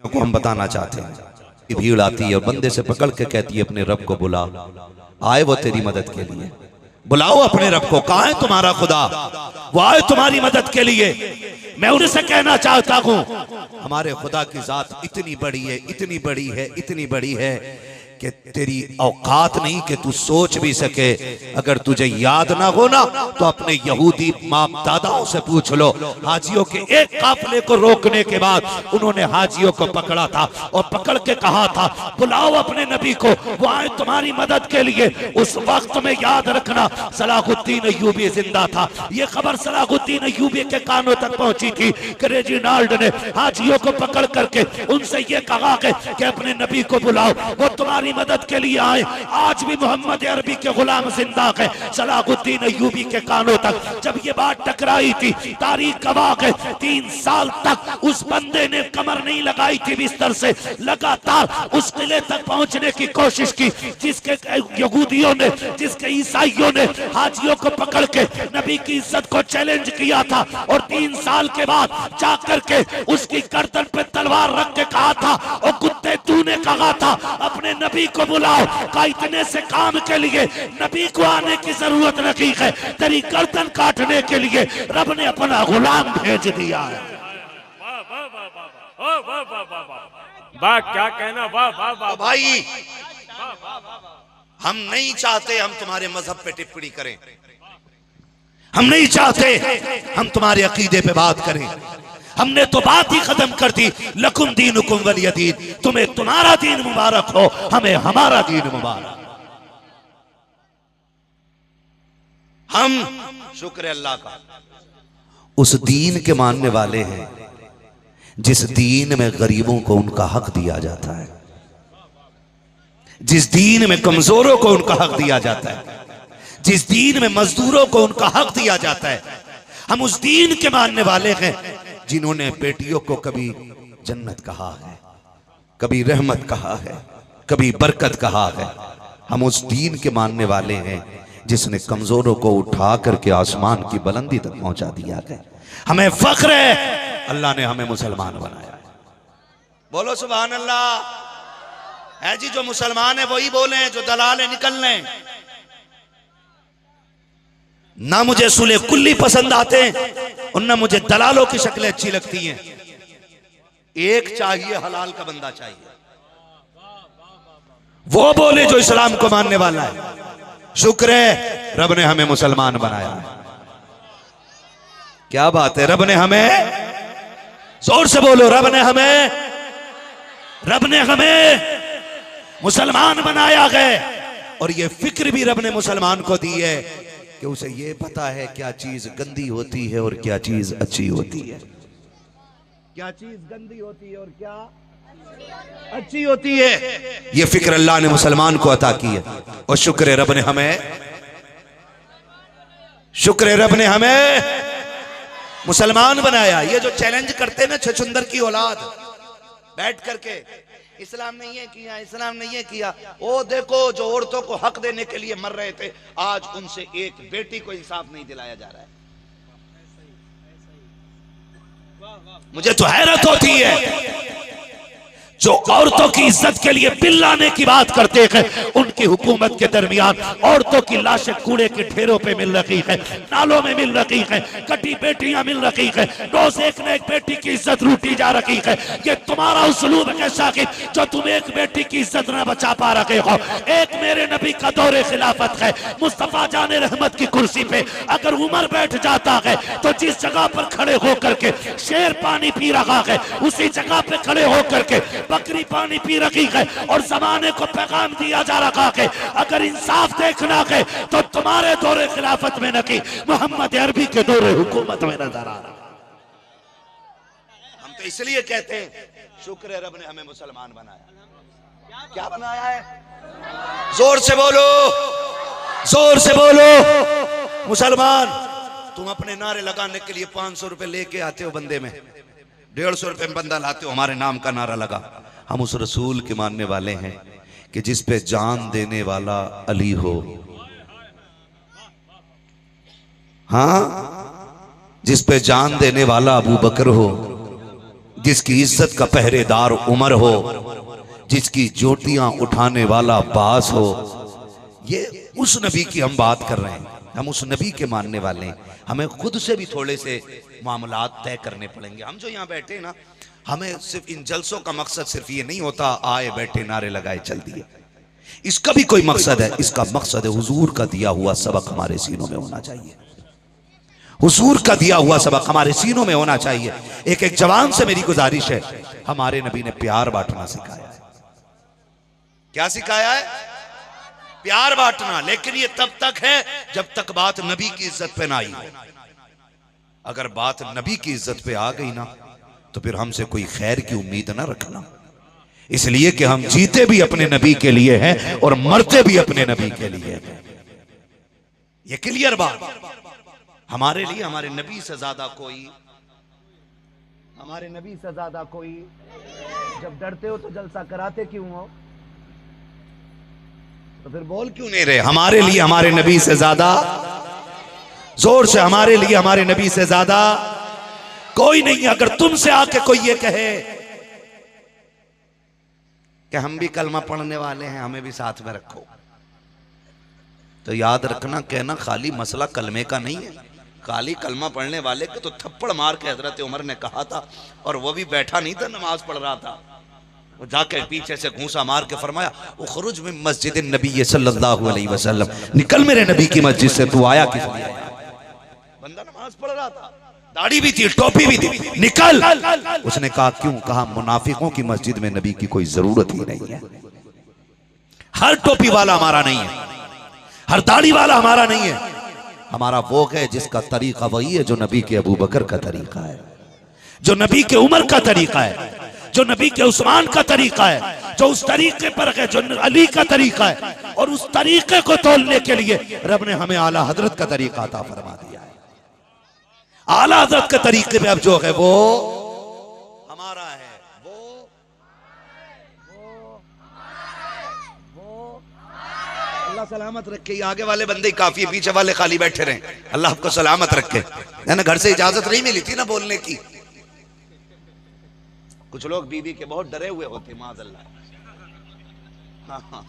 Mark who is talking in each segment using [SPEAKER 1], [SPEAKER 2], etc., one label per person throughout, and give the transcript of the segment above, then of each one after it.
[SPEAKER 1] को हम बताना चाहते हैं कि भीड़ आती है और बंदे से पकड़ के कहती है अपने रब को बुला, आए वो तेरी मदद के लिए। बुलाओ अपने रब को, कहाँ है तुम्हारा खुदा, वो आए तुम्हारी मदद के लिए। मैं उनसे कहना चाहता हूं हमारे खुदा की जात इतनी बड़ी है, इतनी बड़ी है, इतनी बड़ी है कि तेरी औकात नहीं कि तू सोच भी सके। अगर तुझे याद ना हो ना तो अपने यहूदी बाप दादाओं से पूछ लो। हाजियों के एक काफले को रोकने के बाद उन्होंने हाजियों को पकड़ा था और पकड़ के कहा था बुलाओ अपने नबी को, वो आए तुम्हारी मदद के लिए। उस वक्त में याद रखना सलाहुद्दीन अय्यूबी जिंदा था। ये खबर सलाहुद्दीन अय्यूबी के कानों तक पहुंची थी कि रेजिनाल्ड ने हाजियों को पकड़ करके उनसे ये कहा कि अपने नबी को बुलाओ, वो तुम्हारी मदद के लिए आए। आज भी मोहम्मद अरबी के गुलाम जिंदा है। सलाहुद्दीन अय्यूबी के कानों तक जब ये बात टकराई थी, तारीख गवाह है 3 साल तक उस बंदे ने कमर नहीं लगाई थी बिस्तर से, लगातार उस किले तक पहुंचने की कोशिश की जिसके यहूदियों ने, जिसके ईसाइयों ने हाजियों को पकड़ के नबी की इज्जत को चैलेंज किया था। और 3 साल के बाद जाकर के उसकी गर्दन पे तलवार रख के कहा था और कुत्ते तूने कहा था अपने नबी को बुलाओ, का इतने से काम के लिए नबी को आने की जरूरत नहीं है, तेरी गर्दन काटने के लिए रब ने अपना गुलाम भेज दिया है।
[SPEAKER 2] वाह क्या कहना, वाह वाह वाह
[SPEAKER 1] भाई। हम नहीं चाहते हम तुम्हारे मजहब पे टिप्पणी करें, हम नहीं चाहते हम तुम्हारे अकीदे पे बात करें। हमने तो बात ही खत्म कर दी, लकुम दीनुकुम वलिय दीन, तुम्हें तुम्हारा दीन मुबारक हो, हमें हमारा दीन मुबारक। हम शुक्र अल्लाह का उस दीन के मानने वाले हैं जिस दीन में गरीबों को उनका हक दिया जाता है, जिस दीन में कमजोरों को उनका हक दिया जाता है, जिस दीन में मजदूरों को उनका हक दिया जाता है। हम उस दीन के मानने वाले हैं जिन्होंने बेटियों को कभी जन्नत कहा है, कभी रहमत कहा है, कभी बरकत कहा है। हम उस दीन के मानने वाले हैं जिसने कमजोरों को उठा करके आसमान की बुलंदी तक पहुंचा दिया है। हमें फख्र है अल्लाह ने हमें मुसलमान बनाया है। बोलो सुभान अल्लाह। है जी, जो मुसलमान है वही बोले, जो दलाल है निकल लें। ना मुझे सुले कुल्ली पसंद आते हैं और ना मुझे दलालों की शक्लें अच्छी लगती हैं। एक चाहिए, हलाल का बंदा चाहिए, वो बोले जो इस्लाम को मानने वाला है। शुक्र है रब ने हमें मुसलमान बनाया है। क्या बात है, रब ने हमें, जोर से बोलो, रब ने हमें मुसलमान बनाया है। और ये फिक्र भी रब ने मुसलमान को दी है कि उसे ये पता है क्या चीज गंदी होती है और क्या चीज अच्छी होती है, क्या चीज गंदी होती है और क्या अच्छी होती है। ये फिक्र अल्लाह ने मुसलमान को अता की है। और शुक्र है रब ने हमें मुसलमान बनाया। ये जो चैलेंज करते ना छछुंदर की औलाद बैठ करके, इस्लाम नहीं है किया, इस्लाम नहीं है किया, ओ देखो जो औरतों को हक देने के लिए मर रहे थे, आज उनसे एक बेटी को इंसाफ नहीं दिलाया जा रहा है। मुझे तो हैरत होती है जो औरतों की इज्जत के लिए बिल लाने की बात करते हैं, उनकी हुकूमत के दरमियान औरतों की लाशें कूड़े के ढेरों पे मिल रही है, नालों में मिल रही है, कटी बेटियां मिल रही है, रोज एक न एक बेटी की इज्जत लूटी जा रही है। ये तुम्हारा उसलूब है शाकिब, जो तुम एक बेटी की इज्जत न बचा पा रहे हो। एक मेरे नबी का दौरे खिलाफत है, मुस्तफा जाने रहमत की कुर्सी पे अगर उमर बैठ जाता है तो जिस जगह पर खड़े होकर के शेर पानी पी रहा है, उसी जगह पे खड़े होकर के बकरी पानी पी रही है। और जमाने को पैगाम दिया जा रहा है अगर इंसाफ देखना है तो तुम्हारे दौरे खिलाफत में नहीं, मोहम्मद अरबी के दौरे हुकूमत में नजर आ रहा। हम तो इसलिए कहते हैं शुक्र है रब ने हमें मुसलमान बनाया। क्या बनाया है? जोर से बोलो, जोर से बोलो। मुसलमान। तुम अपने नारे लगाने के लिए 500 रुपए लेके आते हो, बंदे में 150 रुपए में बंदा लाते हो, हमारे नाम का नारा लगा। हम उस रसूल के मानने वाले हैं कि जिस पे जान देने वाला अली हो, हाँ, जिस पे जान देने वाला अबू बकर हो, जिसकी इज्जत का पहरेदार उमर हो, जिसकी ज्योतियां उठाने वाला बास हो। ये उस नबी की हम बात कर रहे हैं, हम उस नबी के मानने वाले हैं। हमें खुद से भी थोड़े से मामलात तय करने पड़ेंगे। हम जो यहाँ बैठे हैं ना, हमें सिर्फ इन जलसों का मकसद सिर्फ ये नहीं होता आए बैठे नारे लगाए चल दिए। इसका भी कोई मकसद है। इसका मकसद है हुजूर का दिया हुआ सबक हमारे सीनों में होना चाहिए। हुजूर का दिया हुआ सबक हमारे सीनों में होना चाहिए। एक एक जवान से मेरी गुजारिश है, हमारे नबी ने प्यार बांटना सिखाया है। क्या सिखाया है? प्यार बांटना। लेकिन ये तब तक है जब तक बात नबी की इज्जत पे ना आई हो। अगर बात नबी की इज्जत पे आ गई ना, तो फिर हमसे कोई खैर की उम्मीद ना रखना। इसलिए कि हम जीते भी अपने नबी के लिए हैं और मरते भी अपने नबी के लिए हैं। ये क्लियर बात। हमारे लिए हमारे नबी से ज्यादा कोई, हमारे नबी से ज्यादा कोई। जब डरते हो तो जलसा कराते क्यों हो? तो फिर बोल क्यों नहीं रहे? हमारे लिए हमारे नबी से ज्यादा, जोर से, हमारे लिए हमारे नबी से ज्यादा कोई नहीं है। अगर तुमसे आके कोई ये कहे कि हम भी कलमा पढ़ने वाले हैं, हमें भी साथ में रखो, तो याद रखना, कहना खाली मसला कलमे का नहीं है। खाली कलमा पढ़ने वाले के तो थप्पड़ मार के हजरत उमर ने कहा था, और वो भी बैठा नहीं था, नमाज पढ़ रहा था। वो जाके पीछे से घूंसा मार के फरमाया, उखरुज में मस्जिद नबी सल्लल्लाहु अलैहि वसल्लम, निकल मेरे नबी की मस्जिद से। तू आया किस लिए? बंदा नमाज पढ़ रहा था, दाढ़ी भी थी, टोपी भी थी, निकल। उसने कहा क्यों? कहा मुनाफिकों की मस्जिद में नबी की कोई जरूरत ही नहीं है। हर टोपी वाला हमारा नहीं है, हर दाढ़ी वाला हमारा नहीं है। हमारा वो है जिसका तरीका वही है जो नबी के अबू बकर का तरीका है, जो नबी के उमर का तरीका है, जो नबी के उस्मान का तरीका है, जो उस तरीके पर है, जो अली का तरीका है। और उस तरीके को तोड़ने के लिए रब ने हमें आला हजरत का तरीका अता फरमा दिया है। आला हजरत के तरीके में अब जो है वो हमारा है, वो अल्लाह सलामत रखे। ये आगे वाले बंदे काफी, पीछे वाले खाली बैठे रहे। अल्लाह आपको सलामत रखे। है ना, घर से इजाजत नहीं मिली थी ना बोलने की। कुछ लोग बीवी के बहुत डरे हुए होते, माज़अल्लाह। हाँ,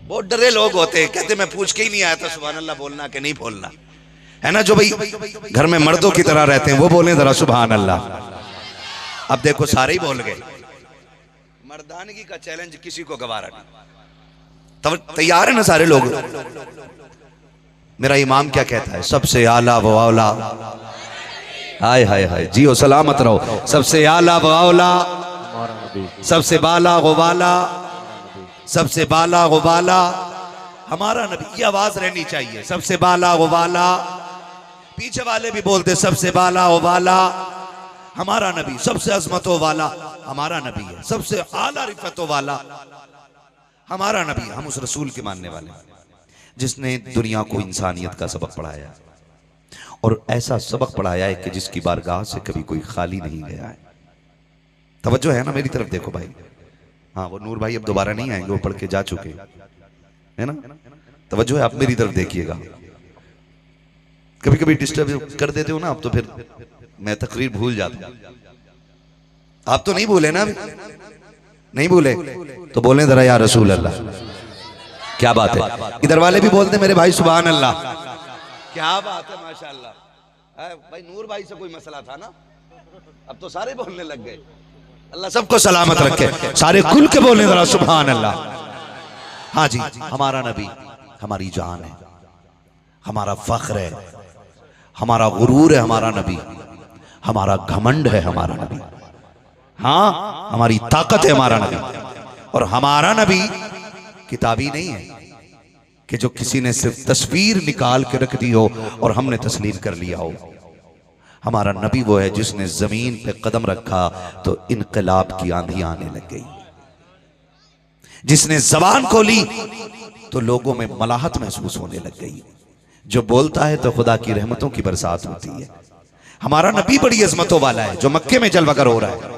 [SPEAKER 1] बहुत डरे लोग होते हैं, कहते मैं पूछ के ही नहीं आया था सुभान अल्लाह बोलना कि नहीं बोलना। है ना, जो भाई घर में मर्दों की तरह रहते हैं वो बोले जरा सुभान अल्लाह। अब देखो सारे ही बोल गए। मर्दानगी का चैलेंज किसी को गवारा नहीं। तब तैयार है ना सारे लोग? मेरा इमाम क्या कहता है? सबसे आला व औला, हाय हाय हाय, जियो सलामत रहो। सबसे आला व औला, सबसे बाला व वाला, सबसे बाला व वाला हमारा नबी। की आवाज रहनी चाहिए, सबसे बाला व वाला। पीछे वाले भी बोलते सबसे बाला व वाला हमारा नबी। सबसे अजमतों वाला हमारा नबी है, सबसे आला रिफतों वाला हमारा नबी। हम उस रसूल के मानने वाले जिसने दुनिया को इंसानियत का सबक पढ़ाया, और ऐसा सबक पढ़ाया है कि जिसकी बारगाह से कभी कोई खाली नहीं गया है। तवज्जो है ना, मेरी तरफ देखो भाई। हाँ, वो नूर भाई अब दोबारा नहीं आएंगे, वो पढ़ के जा चुके है ना। तवज्जो है, आप मेरी तरफ देखिएगा। कभी कभी डिस्टर्ब कर देते हो ना आप, तो फिर मैं तकरीर भूल जाता हूं। आप तो नहीं भूले ना? नहीं भूले तो बोले जरा या रसूल अल्लाह। क्या बात है? इधर वाले भी बोलते मेरे भाई सुभान अल्लाह। क्या बात है, माशाअल्लाह। भाई नूर भाई से कोई मसला था ना, अब तो सारे बोलने लग गए। अल्लाह सबको सलामत रखे, सारे खुल के बोलने जरा सुभान अल्लाह। हाँ जी, हमारा नबी हमारी जान है, हमारा फख्र है, हमारा गुरूर है हमारा नबी, हमारा घमंड है हमारा नबी। हाँ, हमारी ताकत है हमारा नबी। और हमारा नबी किताबी नहीं है कि जो किसी ने सिर्फ तस्वीर निकाल के रख दी हो और हमने तस्लीम कर लिया हो। हमारा नबी वो है जिसने जमीन पे कदम रखा तो इनकलाब की आंधी आने लग गई, जिसने जबान खोली तो लोगों में मलाहत महसूस होने लग गई। जो बोलता है तो खुदा की रहमतों की बरसात होती है। हमारा नबी बड़ी अजमतों वाला है। जो मक्के में जलवागर हो रहा है,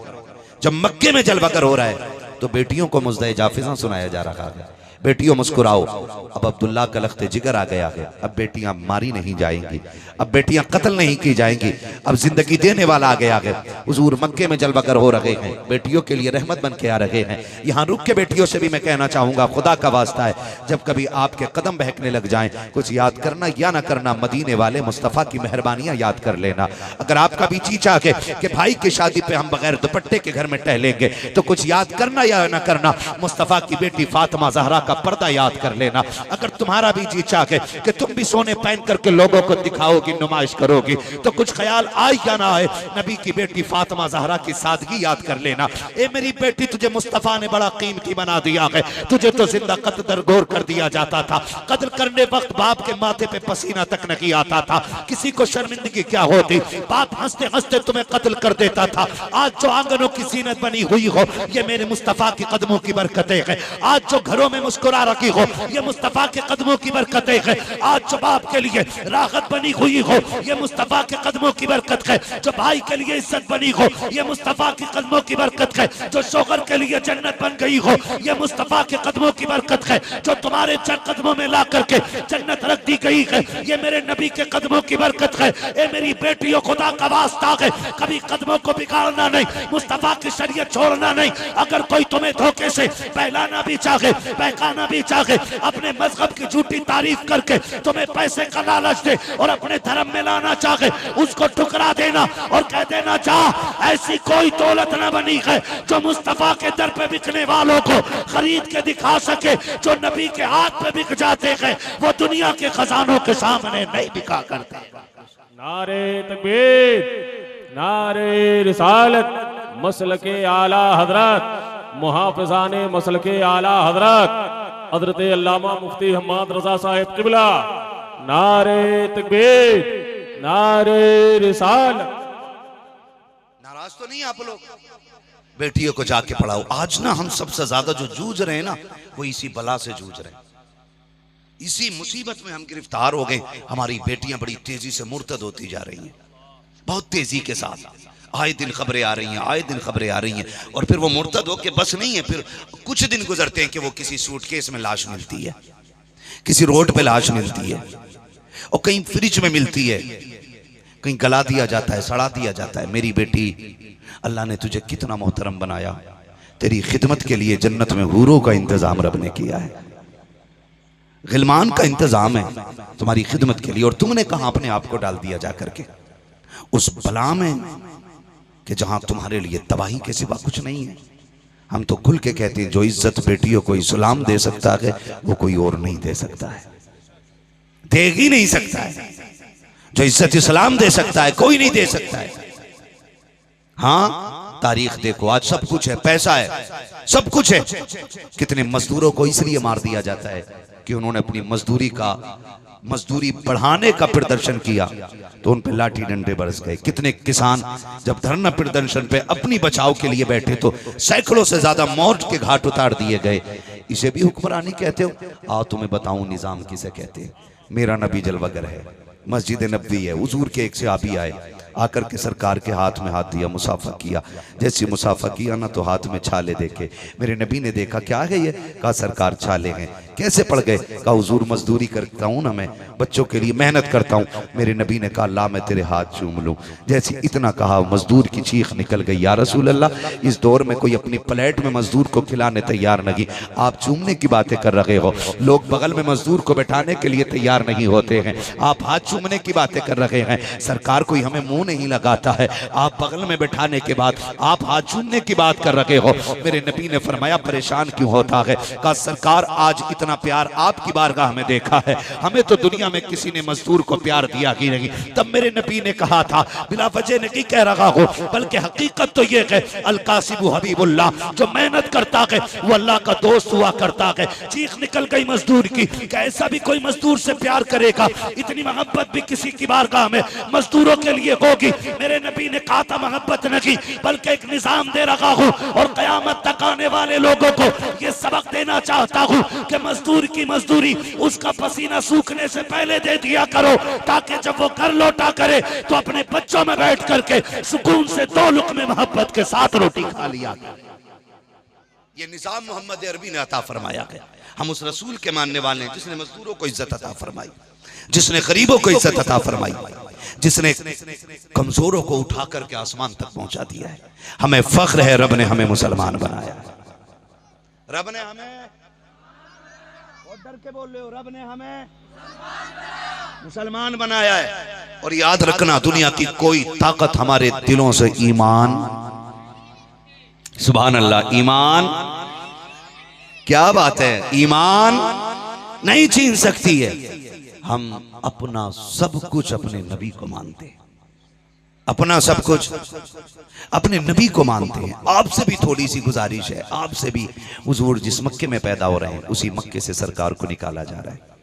[SPEAKER 1] जब मक्के में जलवागर हो रहा है तो बेटियों को मुज़्दे जाफिज़ा सुनाया जा रहा है, बेटियों मुस्कुराओ। अब अब्दुल्ला का लख्त जिगर आ गया है, अब बेटियां मारी नहीं जाएंगी, अब बेटियां कत्ल नहीं की जाएंगी, अब जिंदगी देने वाला आगे आगे। हुजूर मक्के में जलवागर हो रहे हैं, बेटियों के लिए रहमत बन के आ रहे हैं। यहाँ रुक के बेटियों से भी मैं कहना चाहूंगा, खुदा का वास्ता है, जब कभी आपके कदम बहकने लग जाएं, कुछ याद करना या ना करना, मदीने वाले मुस्तफ़ा की मेहरबानियां याद कर लेना। अगर आपका भी जी चाहे कि भाई की शादी पे हम बगैर दुपट्टे के घर में टहलेंगे, तो कुछ याद करना या ना करना, मुस्तफ़ा की बेटी फातिमा ज़हरा का पर्दा याद कर लेना। अगर तुम्हारा भी जी चाहे कि तुम भी सोने पहन करके लोगों को दिखाओगी, नुमाइश करोगी, तो कुछ ख्याल आए या ना आए, नबी की बेटी फातिमा ज़हरा की सादगी याद कर लेना। ए मेरी बेटी, तुझे मुस्तफ़ा ने बड़ा कीमती बना दिया है, तुझे तो जिंदा कत्ल दरगोर कर दिया जाता था। कत्ल करने वक्त बाप के माथे पे पसीना तक नहीं आता था, किसी को शर्मिंदगी क्या होती, बाप हंसते हंसते तुम्हें कत्ल कर देता था। आज जो आंगनों की जीनत बनी हुई हो, ये मेरे मुस्तफ़ा के कदमों की बरकतें हैं। आज जो घरों में मुस्कुरा रखी हो, ये मुस्तफ़ा के कदमों की बरकतें हैं। आज जो बाप के लिए राहत बनी हुई हो, ये मुस्तफ़ा के कदमों की बरकत है। जो भाई के लिए इज्जत बनी हो, ये मुस्तफ़ा के कदमों की बरकत है। जो शोहर के लिए जन्नत बन गई हो, ये मुस्तफ़ा के कदमों की बरकत है। जो तुम्हारे कदमों में ला करके जन्नत रख दी गई है, ये मेरे नबी के कदमों की बरकत है। ए मेरी बेटियों, खुदा का वास्ता है, कभी कदमों को बिगाड़ना नहीं, मुस्तफ़ा की शरीयत छोड़ना नहीं। अगर कोई तुम्हें धोखे से बहलाना भी चाहे, बहकाना भी चाहे, अपने मजहब की झूठी तारीफ करके तुम्हें पैसे का लालच दे और अपने धर्म में लाना चाहे, उसको ठुकरा देना और कह देना, चाह ऐसी कोई दौलत न बनी है जो मुस्तफ़ा के दर पे बिकने वालों को खरीद के दिखा सके। जो नबी के हाथ पे बिक जाते हैं, वो दुनिया के खजानों के सामने नहीं बिका करते।
[SPEAKER 2] नारे तकबीर, नारे रिसालत, मसलके आला हजरत, मुहाफ़िज़ाने मसलके आला हजरत हजरत अल्लामा मुफ्ती हम्माद रजा साहिब किबला। नारे तकबीर, नारे रिसालत।
[SPEAKER 1] नाराज तो नहीं आप लोग? बेटियों को जाके पढ़ाओ। आज ना हम सबसे ज्यादा जो जूझ रहे हैं ना, वो इसी बला से जूझ रहे हैं, इसी मुसीबत में हम गिरफ्तार हो गए। हमारी बेटियां बड़ी तेजी से मुर्तद होती जा रही हैं, बहुत तेजी के साथ। आए दिन खबरें आ रही हैं, आए दिन खबरें आ रही हैं, और फिर वो मुर्तद हो के बस नहीं है, फिर कुछ दिन गुजरते हैं कि वो किसी सूटकेस में लाश मिलती है, किसी रोड पे लाश मिलती है, और कहीं फ्रिज में मिलती है, कहीं गला दिया जाता है, सड़ा दिया जाता है। मेरी बेटी, अल्लाह ने तुझे कितना मोहतरम बनाया, तेरी खिदमत के लिए जन्नत में हूरों का इंतजाम रब ने किया है, गिलमान का इंतजाम है तुम्हारी खिदमत के लिए, और तुमने कहां अपने आप को डाल दिया जा करके उस बला में कि जहां तुम्हारे लिए तबाही के सिवा कुछ नहीं है। हम तो खुल के कहते हैं, जो इज्जत बेटियों को इस्लाम दे सकता है, वो कोई और नहीं दे सकता है, दे ही नहीं सकता है। जो इज्जत इस्लाम दे सकता है, कोई नहीं दे सकता है। हाँ, तारीख देखो, आज सब कुछ है, पैसा है, सब कुछ है। कितने मजदूरों को इसलिए मार दिया जाता है कि उन्होंने अपनी मजदूरी बढ़ाने का प्रदर्शन किया, तो उन पे लाठी डंडे बरस गए। कितने किसान जब धरना प्रदर्शन पे अपनी बचाव के लिए बैठे, तो सैकड़ों से ज्यादा मौत के घाट उतार दिए गए। इसे भी हुक्मरानी कहते हो? आओ तुम्हें बताऊं निजाम किसे कहते हैं। मेरा नबी जलवागर है, मस्जिद नबवी है। हुजूर के एक सहाबी आए, आकर के सरकार के हाथ में हाथ दिया, मुसाफा किया। जैसे मुसाफा किया ना, तो हाथ में छाले देखे। मेरे नबी ने देखा, क्या है ये? कहा सरकार छाले हैं। कैसे पड़ गए? कहा हुजूर मजदूरी करता हूँ ना, मैं बच्चों के लिए मेहनत करता हूँ। मेरे नबी ने कहा ला मैं तेरे हाथ चूम लूँ। जैसे इतना कहा, मजदूर की चीख निकल गई, या रसूल अल्लाह, इस दौर में कोई अपनी प्लेट में मजदूर को खिलाने तैयार नहीं, आप चूमने की बातें कर रहे हो। लोग बगल में मजदूर को बैठाने के लिए तैयार नहीं होते हैं, आप हाथ चूमने की बातें कर रहे हैं। सरकार कोई हमें मुंह नहीं लगाता है, आप बगल में बैठाने के बाद आप हाथ चूमने की बात कर रहे हो। मेरे नबी ने फरमाया परेशान क्यों होता है? कहा सरकार आज इतना प्यार आपकी बारगाह में देखा है, हमें तो दुनिया में किसी ने मजदूर को प्यार दिया ही नहीं। तब मेरे नबी ने कहा था, बिला वजह नहीं कह रहा हो, बल्कि हकीकत तो ये है, अल कासिबु हबीबुल्लाह, जो मेहनत करता है वो अल्लाह का दोस्त हुआ करता है। चीख निकल गई मजदूर की, कैसा भी कोई मजदूर से प्यार करेगा, इतनी मोहब्बत भी किसी की बारगाह में मजदूरों के लिए होगी। मेरे नबी ने कहा था मोहब्बत नहीं, बल्कि एक निजाम दे रखा हूं, और कयामत तक आने वाले लोगों को यह सबक देना चाहता हूं कि मजदूर की मजदूरी उसका पसीना सूखने से पहले दे दिया करो, ताकि जब वो घर लौटा करे तो अपने बच्चों में बैठ करके सुकून से दो लुक़्मे मोहब्बत के साथ रोटी खा लिया। ये निजाम मोहम्मद अरबी ने अता फरमाया है। हम उस रसूल के मानने वाले हैं जिसने मजदूरों को इज्जत अता फरमाई, जिसने गरीबों को इज्जत अता फरमाई। जिसने कमजोरों को उठा करके आसमान तक पहुंचा दिया है। हमें फख्र है, रब ने हमें मुसलमान बनाया है। रब ने हमें, और डर के बोल रहे हो, रब ने हमें मुसलमान बनाया है। और याद रखना, दुनिया की कोई ताकत हमारे दिलों से ईमान, सुभान अल्लाह, ईमान, क्या बात है, ईमान नहीं छीन सकती है। हम अपना सब कुछ अपने नबी को मानते हैं, अपना सब कुछ अपने नबी को मानते हैं। आपसे भी थोड़ी सी गुजारिश है, आपसे भी, हुजूर जिस मक्के में पैदा हो रहे हैं उसी मक्के से सरकार को निकाला जा रहा है।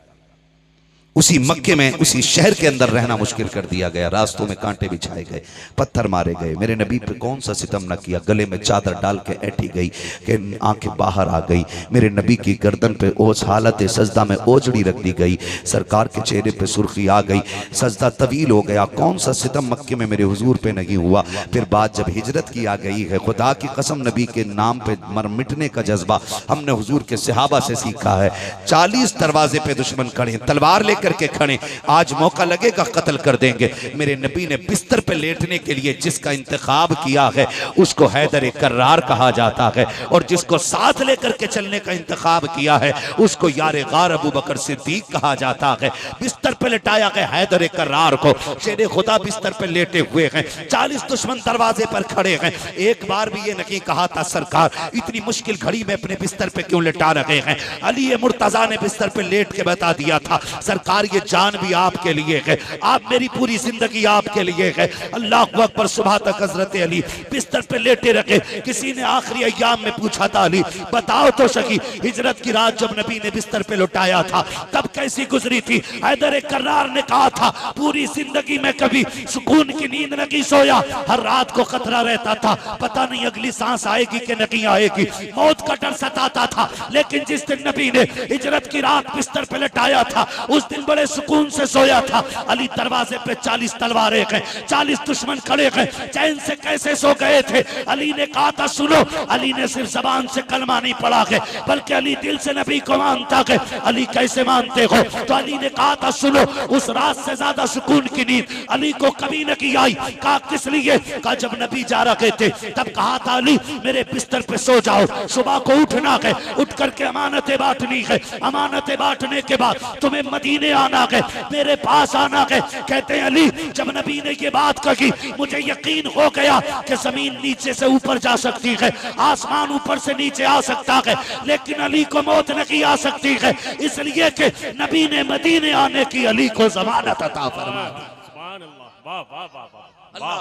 [SPEAKER 1] उसी मक्के में, उसी शहर के अंदर रहना मुश्किल कर दिया गया। रास्तों में कांटे बिछाए गए, पत्थर मारे गए। मेरे नबी पे कौन सा सितम न किया। गले में चादर डाल के ऐठी गई कि आंखें बाहर आ गई। मेरे नबी की गर्दन पे उस हालत सजदा में ओजड़ी रख दी गई। सरकार के चेहरे पे सुर्खी आ गई, सजदा तवील हो गया। कौन सा सितम मक्के में मेरे हुजूर पे नहीं हुआ। फिर बात जब हिजरत की आ गई है, खुदा की कसम, नबी के नाम पे मर मिटने का जज्बा हमने हुजूर के सहाबा से सीखा है। 40 दरवाजे पे दुश्मन खड़े, तलवार लेकर के खड़े, आज मौका लगेगा कत्ल कर देंगे। मेरे नबी ने बिस्तर पे लेटने के लिए जिसका इंतखाब किया है उसको हैदर कर्रार कहा जाता है, और जिसको साथ लेकर के चलने का इंतखाब किया है उसको यारे गार अबू बकर सिद्दीक कहा जाता है। बिस्तर पे लेटाया गया हैदर कर्रार को, शेरे खुदा बिस्तर पे लेटे हुए हैं। 40 दुश्मन दरवाजे पर खड़े हैं। एक बार भी ये नहीं कहा था सरकार इतनी मुश्किल घड़ी में अपने बिस्तर पे क्यों लेटा रहे हैं। अली मुर्तजा ने बिस्तर पे लेट के बता दिया था, सरकार ये जान भी आपके लिए है, आप मेरी पूरी जिंदगी आपके लिए है। अल्लाह अकबर। सुबह तक हजरत अली बिस्तर पे लेटे रखे। किसी ने आखिरी अय्याम में पूछा था, अली बताओ तो सही, हिजरत की रात जब नबी ने बिस्तर पे लौटाया था तब कैसी गुजरी थी। हैदर कर्रार ने कहा था, पूरी जिंदगी में कभी सुकून की नींद नहीं सोया, हर रात को खतरा रहता था, पता नहीं अगली सांस आएगी कि नहीं आएगी, मौत का डर सताता था। लेकिन जिस दिन नबी ने हिजरत की रात बिस्तर पे लटाया था उस दिन बड़े सुकून से सोया था। अली दरवाजे पे 40 तलवारें हैं, 40 दुश्मन खड़े हैं, चैन से कैसे सो गए थे। अली ने कहा था, सुनो, अली ने सिर्फ जबान से कलमा नहीं पढ़ा है बल्कि अली दिल से नबी को मानता है। अली कैसे मानते हो? तो अली ने कहा था, सुनो, उस रात से ज्यादा सुकून की नींद अली को कभी नहीं आई। कहा किस लिए? कहा जब नबी जा रहे थे तब कहा था, अली मेरे बिस्तर पे सो जाओ, सुबह को उठना है, उठ करके अमानतें बांटनी है, अमानतें बांटने के बाद तुम्हें मदीने आना है, मेरे पास आना है। कहते हैं अली जब नबी ने ये बात कही मुझे यकीन हो गया कि जमीन नीचे से ऊपर जा सकती है, आसमान ऊपर से नीचे आ सकता है, लेकिन अली को मौत नहीं आ सकती है, इसलिए कि नबी ने मदीने आने की अली को जमानत अता फरमा दी।
[SPEAKER 2] सुभान अल्लाह, वाह वाह वाह वाह,
[SPEAKER 1] अल्लाह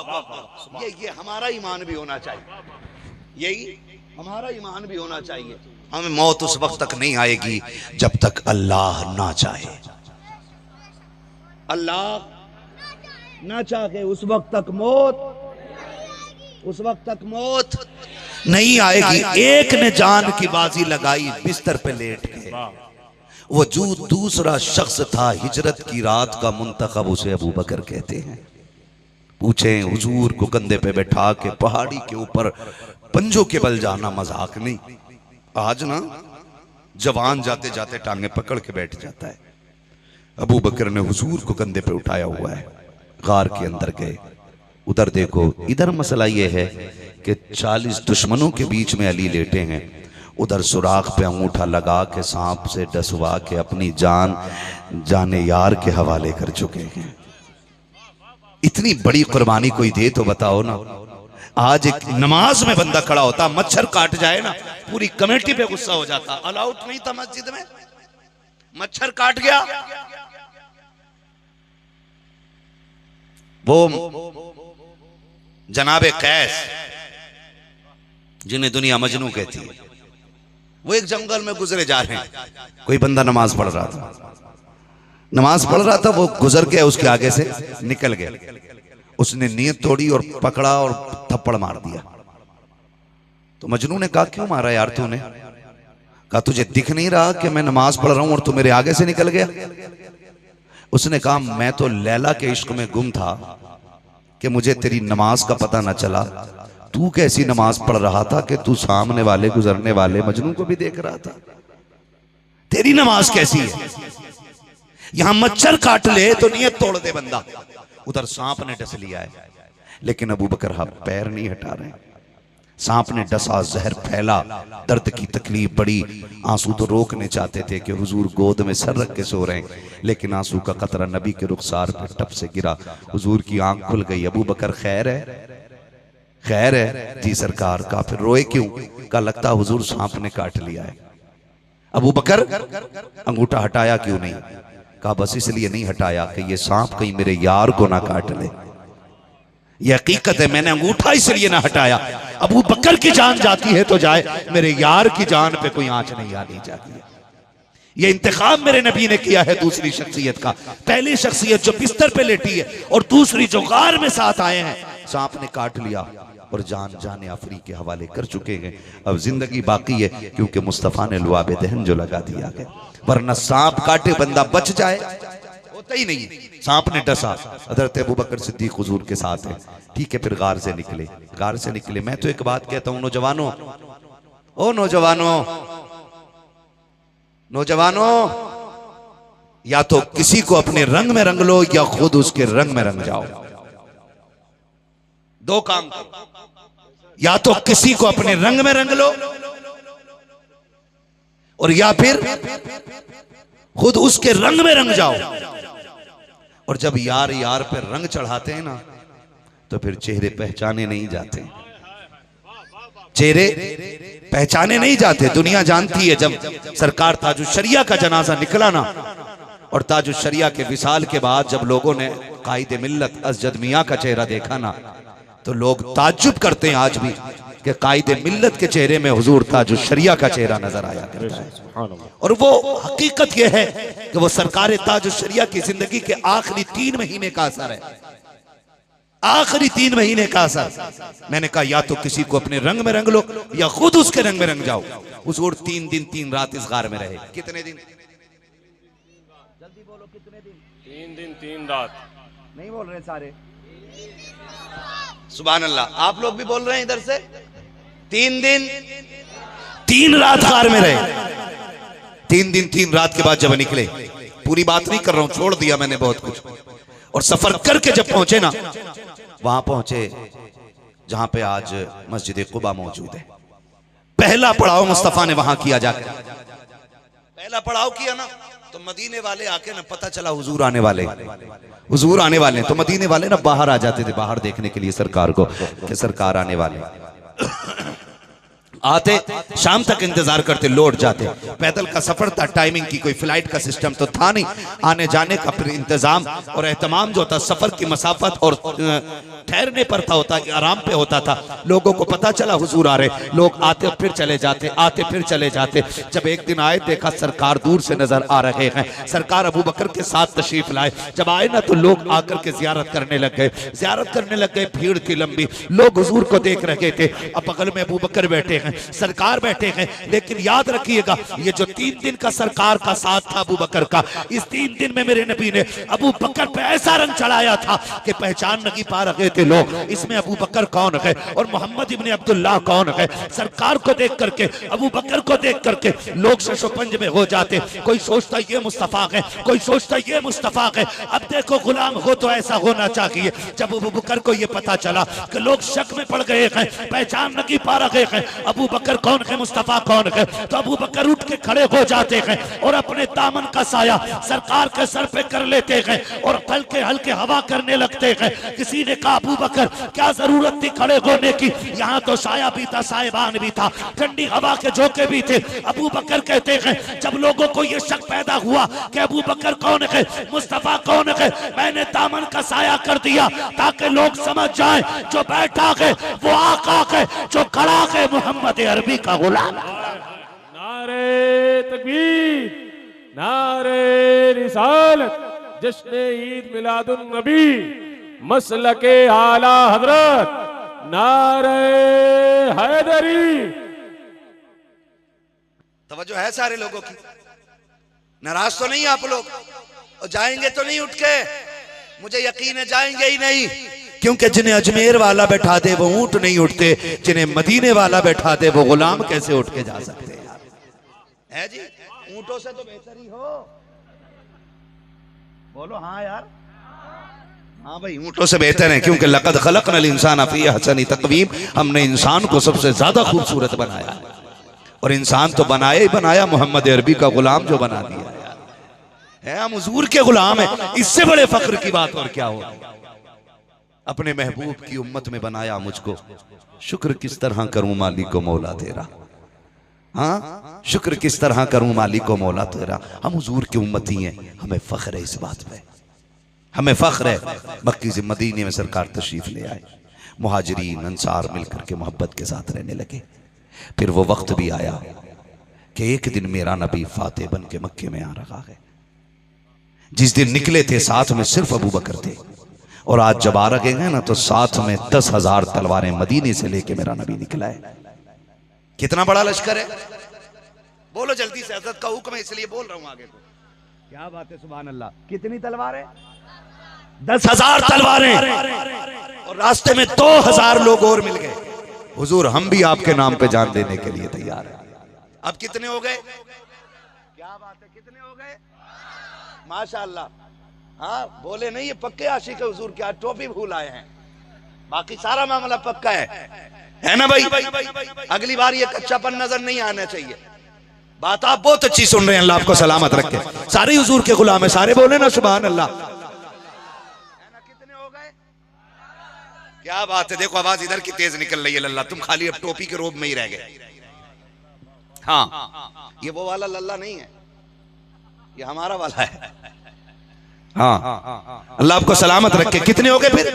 [SPEAKER 1] वाह। ये हमारा ईमान भी होना चाहिए, यही हमारा ईमान भी होना चाहिए। हमें मौत उस वक्त तक नहीं आएगी जब तक अल्लाह ना चाहे। अल्लाह ना चाहे उस वक्त तक मौत, उस वक्त तक मौत नहीं आएगी। एक ने जान की बाजी लगाई बिस्तर पे लेट के, वो जो दूसरा शख्स था हिजरत की रात का मुंतखब, उसे अबू बकर कहते हैं। पूछे हुजूर को कंधे पे बैठा के पहाड़ी के ऊपर पंजों के बल जाना मजाक नहीं। आज ना जवान जाते जाते टांगे पकड़ के बैठ जाता है। अबू बकर ने हुजूर को कंधे पे उठाया हुआ है, गार के अंदर गए। उधर देखो, इधर मसला ये है कि 40 दुश्मनों के बीच में अली लेटे हैं, उधर सुराख पे अंगूठा लगा के सांप से डसवा के अपनी जान जाने यार के हवाले कर चुके हैं। इतनी बड़ी कुर्बानी कोई दे तो बताओ ना। आज एक नमाज में बंदा खड़ा होता, मच्छर काट जाए ना पूरी कमेटी पे गुस्सा हो जाता। अलाउड नहीं था मस्जिद में, मच्छर काट गया, वो जनाबे कैस जिन्हें दुनिया मजनू कहती है, वो एक जंगल में गुजरे जा रहे हैं। कोई बंदा नमाज पढ़ रहा था, नमाज पढ़ रहा था, वो गुजर गया, उसके आगे से निकल गया। उसने नीयत तोड़ी और पकड़ा और थप्पड़ मार दिया। तो मजनू ने कहा, क्यों मारा यार तूने? कहा तुझे दिख नहीं रहा कि मैं नमाज पढ़ रहा हूं और तू मेरे आगे से निकल गया? उसने कहा, मैं तो लैला के इश्क में गुम था कि मुझे तेरी नमाज का पता ना चला। तू कैसी नमाज पढ़ रहा था कि तू सामने वाले गुजरने वाले मजनू को भी देख रहा था? तेरी नमाज कैसी है? यहां मच्छर काट ले तो नीयत तोड़ दे बंदा, उधर सांप ने डस लिया है, लेकिन अबू बकर पैर नहीं हटा रहे। सांप ने डसा, जहर फैला, दर्द की तकलीफ बड़ी, आंसू तो रोकने चाहते थे कि हुजूर गोद में सर रख के सो रहे हैं, लेकिन आंसू का कतरा नबी के रुखसार पे टप से गिरा। हुजूर की आंख खुल गई। अबू बकर खैर है? खैर है जी सरकार। का फिर रोए क्यों? का लगता हुजूर सांप ने काट लिया है। अबू बकर अंगूठा हटाया क्यों नहीं? कहा बस इसलिए नहीं हटाया कि ये सांप कहीं मेरे यार को ना काट ले। ये हकीकत है, मैंने अंगूठा इसलिए ना हटाया। अबू बकर की जान जाती है तो जाए, मेरे यार की जान पे कोई आंच नहीं आनी चाहिए। ये इंतखाब मेरे नबी ने किया है दूसरी शख्सियत का। पहली शख्सियत जो बिस्तर पे लेटी है और दूसरी जो गार में साथ आए हैं, सांप ने काट लिया और जान जाने आफरी के हवाले कर चुके हैं। अब जिंदगी बाकी है, क्योंकि मुस्तफा ने लुआबे दहन जो लगा दिया है, वरना सांप काटे बंदा बच जाए होता ही नहीं। सांप ने डसा। हज़रत अबू बकर सिद्दीक हुजूर के साथ है। ठीक है, फिर गार से निकले। गार से निकले। मैं तो एक बात कहता हूं नौजवानों, ओ नौजवानों, नौजवानों, या तो किसी को अपने रंग में रंग लो या खुद उसके रंग में रंग जाओ। दो काम करो, या तो किसी को अपने रंग में रंग लो और या फिर खुद उसके रंग में रंग जाओ। और जब यार यार पे रंग चढ़ाते हैं ना, तो फिर चेहरे पहचाने नहीं जाते। चेहरे पहचाने नहीं जाते। दुनिया जानती है, जब सरकार ताजुश्शरिया का जनाजा निकला ना, और ताजुश्शरिया के विसाल के बाद जब लोगों ने कायदे मिल्लत असजद मियां का चेहरा देखा ना, तो लोग ताज्जुब करते हैं आज भी कि कायदे मिल्लत के चेहरे में हुजूर ताजुश्शरिया का चेहरा नजर आया करता है। और वो हकीकत यह है कि वो सरकार ताजुश्शरिया की जिंदगी के आखिरी 3 महीने का असर है। आखिरी 3 महीने का असर। मैंने कहा या तो किसी को अपने रंग में रंग लो या खुद उसके रंग में रंग जाओ। हुजूर 3 दिन 3 रात इस गार में रहे। कितने दिन? जल्दी बोलो, कितने दिन?
[SPEAKER 2] 3 दिन 3 रात।
[SPEAKER 1] नहीं बोल रहे सारे? सुभान अल्लाह। आप लोग भी बोल रहे हैं इधर से? 3 दिन 3 रात गार में रहे। 3 दिन 3 रात के बाद जब निकले, पूरी बात नहीं कर रहा हूं, छोड़ दिया मैंने बहुत कुछ, और सफर करके जब पहुंचे ना, वहां पहुंचे जहां पे आज मस्जिद कुबा मौजूद है। पहला पड़ाव मुस्तफा ने वहां किया जाकर। पहला पड़ाव किया ना, तो मदीने वाले आके ना, पता चला हुजूर आने वाले, हुजूर आने वाले। तो मदीने वाले ना बाहर आ जाते थे, बाहर देखने के लिए सरकार को कि सरकार आने वाले। आते, शाम तक इंतजार करते, लौट जाते। पैदल का सफर था, टाइमिंग की कोई फ्लाइट का सिस्टम तो था नहीं, आने जाने का फिर इंतजाम और एहतमाम जो था, सफर की मसाफत और ठहरने पर था, होता आराम पे होता था। लोगों को पता चला हुजूर आ रहे, लोग आते फिर चले जाते, आते फिर चले जाते। जब एक दिन आए, देखा सरकार दूर से नजर आ रहे हैं। सरकार अबू बकर के साथ तशरीफ लाए। जब आए ना, तो लोग आकर के जियारत करने लग गए, जियारत करने लग गए। भीड़ थी लंबी, लोग हुजूर को देख रहे थे। अब बगल में अबू बकर बैठे हैं, सरकार बैठे हैं। लेकिन याद रखिएगा, ये जो 3 दिन का सरकार का साथ था अबू बकर का, इस 3 दिन में मेरे नबी ने अबू बकर पे ऐसा रंग चढ़ाया था कि पहचान नहीं पा रहे थे लोग, इसमें अबू बकर कौन है और मोहम्मद इब्ने अब्दुल्लाह कौन है। सरकार को देख करके, अबू बकर को देख करके लोग शशोपंज में हो जाते। कोई सोचता ये मुस्तफा है, कोई सोचता ये मुस्तफा है। अब देखो, गुलाम हो तो ऐसा होना चाहिए। जब अबू बकर को ये पता चला कि लोग शक में पड़ गए हैं, पहचान नहीं पा रहे हैं अबू बकर कौन है, मुस्तफा कौन है, तो अबू बकर उठ के खड़े हो जाते हैं और अपने दामन का साया सरकार के सर पे कर लेते हैं और हल्के हल्के हवा करने लगते हैं। किसी ने कहा अबू बकर क्या जरूरत थी खड़े होने की, यहाँ तो साया भी था, साहिबान भी था, ठंडी हवा के झोंके भी थे। अबू बकर कहते हैं जब लोगों को यह शक पैदा हुआ कि अबू बकर कौन है, मुस्तफा कौन है, मैंने दामन का साया कर दिया ताकि लोग समझ जाएं जो बैठा है वो आका है, जो खड़ा है मोहम्मद अरबी का गुलाम।
[SPEAKER 2] नारे तकबीर, नारे रिसालत, जश्न ईद मिलादुन नबी, मसलके आला हजरत, नारे हैदरी।
[SPEAKER 1] तवज्जो है सारे लोगों की? नाराज तो नहीं आप लोग? और जाएंगे तो नहीं उठ के? मुझे यकीन है जाएंगे ही नहीं, क्योंकि जिन्हें अजमेर वाला बैठा दे वो ऊंट नहीं उठते, जिन्हें मदीने वाला बैठा दे वो गुलाम कैसे उठ के जा सकते हैं यार? है जी, ऊंटों से तो बेहतर ही हो। बोलो हाँ यार, हाँ भाई, ऊँटों से बेहतर है, क्योंकि लक़द ख़लक़नल इंसान फी अहसनि तक़वीम, हमने इंसान को सबसे ज्यादा खूबसूरत बनाया है। और इंसान तो बनाया ही बनाया, मोहम्मद अरबी का गुलाम जो बना दिया है, हम हुजूर के गुलाम हैं। इससे बड़े फख्र की बात और क्या हो। अपने महबूब की उम्मत में बनाया मुझको, शुक्र किस तरह करूं मालिक को मौला तेरा। हाँ, शुक्र किस तरह करूं मालिक को मौला तेरा। हम हुजूर की उम्मती हैं, हमें फख्र है इस बात पे, हमें फख्र है। मक्की से मदीने में सरकार तशरीफ ले आए, मुहाजिरीन अंसार मिलकर के मोहब्बत के साथ रहने लगे। फिर वो वक्त भी आया कि एक दिन मेरा नबी फातेह बन के मक्के में आ रहा है। जिस दिन निकले थे साथ में सिर्फ अबू बकर थे, और आज जब आ रहे हैं ना तो साथ में 10,000 तलवारें मदीने से लेके मेरा नबी निकला है। कितना बड़ा लश्कर है, बोलो जल्दी से। हज़रत का हुक्म है इसलिए बोल रहा हूं आगे को। क्या बात है, सुभान अल्लाह। कितनी तलवारें? 10,000 तलवारें, और रास्ते में 2,000 लोग और मिल गए। हुजूर हम भी आपके नाम पे जान देने के लिए तैयार है। अब कितने हो गए? क्या बात है, कितने हो गए? माशाअल्लाह। हाँ बोले नहीं, ये पक्के आशिक है हुजूर के, टोपी भूल आए हैं, बाकी सारा मामला पक्का है ना भाई। अगली बार ये कच्चापन नजर नहीं आना चाहिए। बात आप बहुत अच्छी सुन रहे हैं, अल्लाह आपको सलामत रखे। सारे हुजूर के गुलाम है, सारे बोले ना सुभान अल्लाह। कितने हो गए? क्या बात है, देखो आवाज इधर की तेज निकल रही है लल्ला, तुम खाली अब टोपी के रोब में ही रह गए। हाँ, ये वो वाला लल्ला नहीं है, ये हमारा वाला है। हाँ, अल्लाह आपको सलामत रखे। कितने हो गए फिर?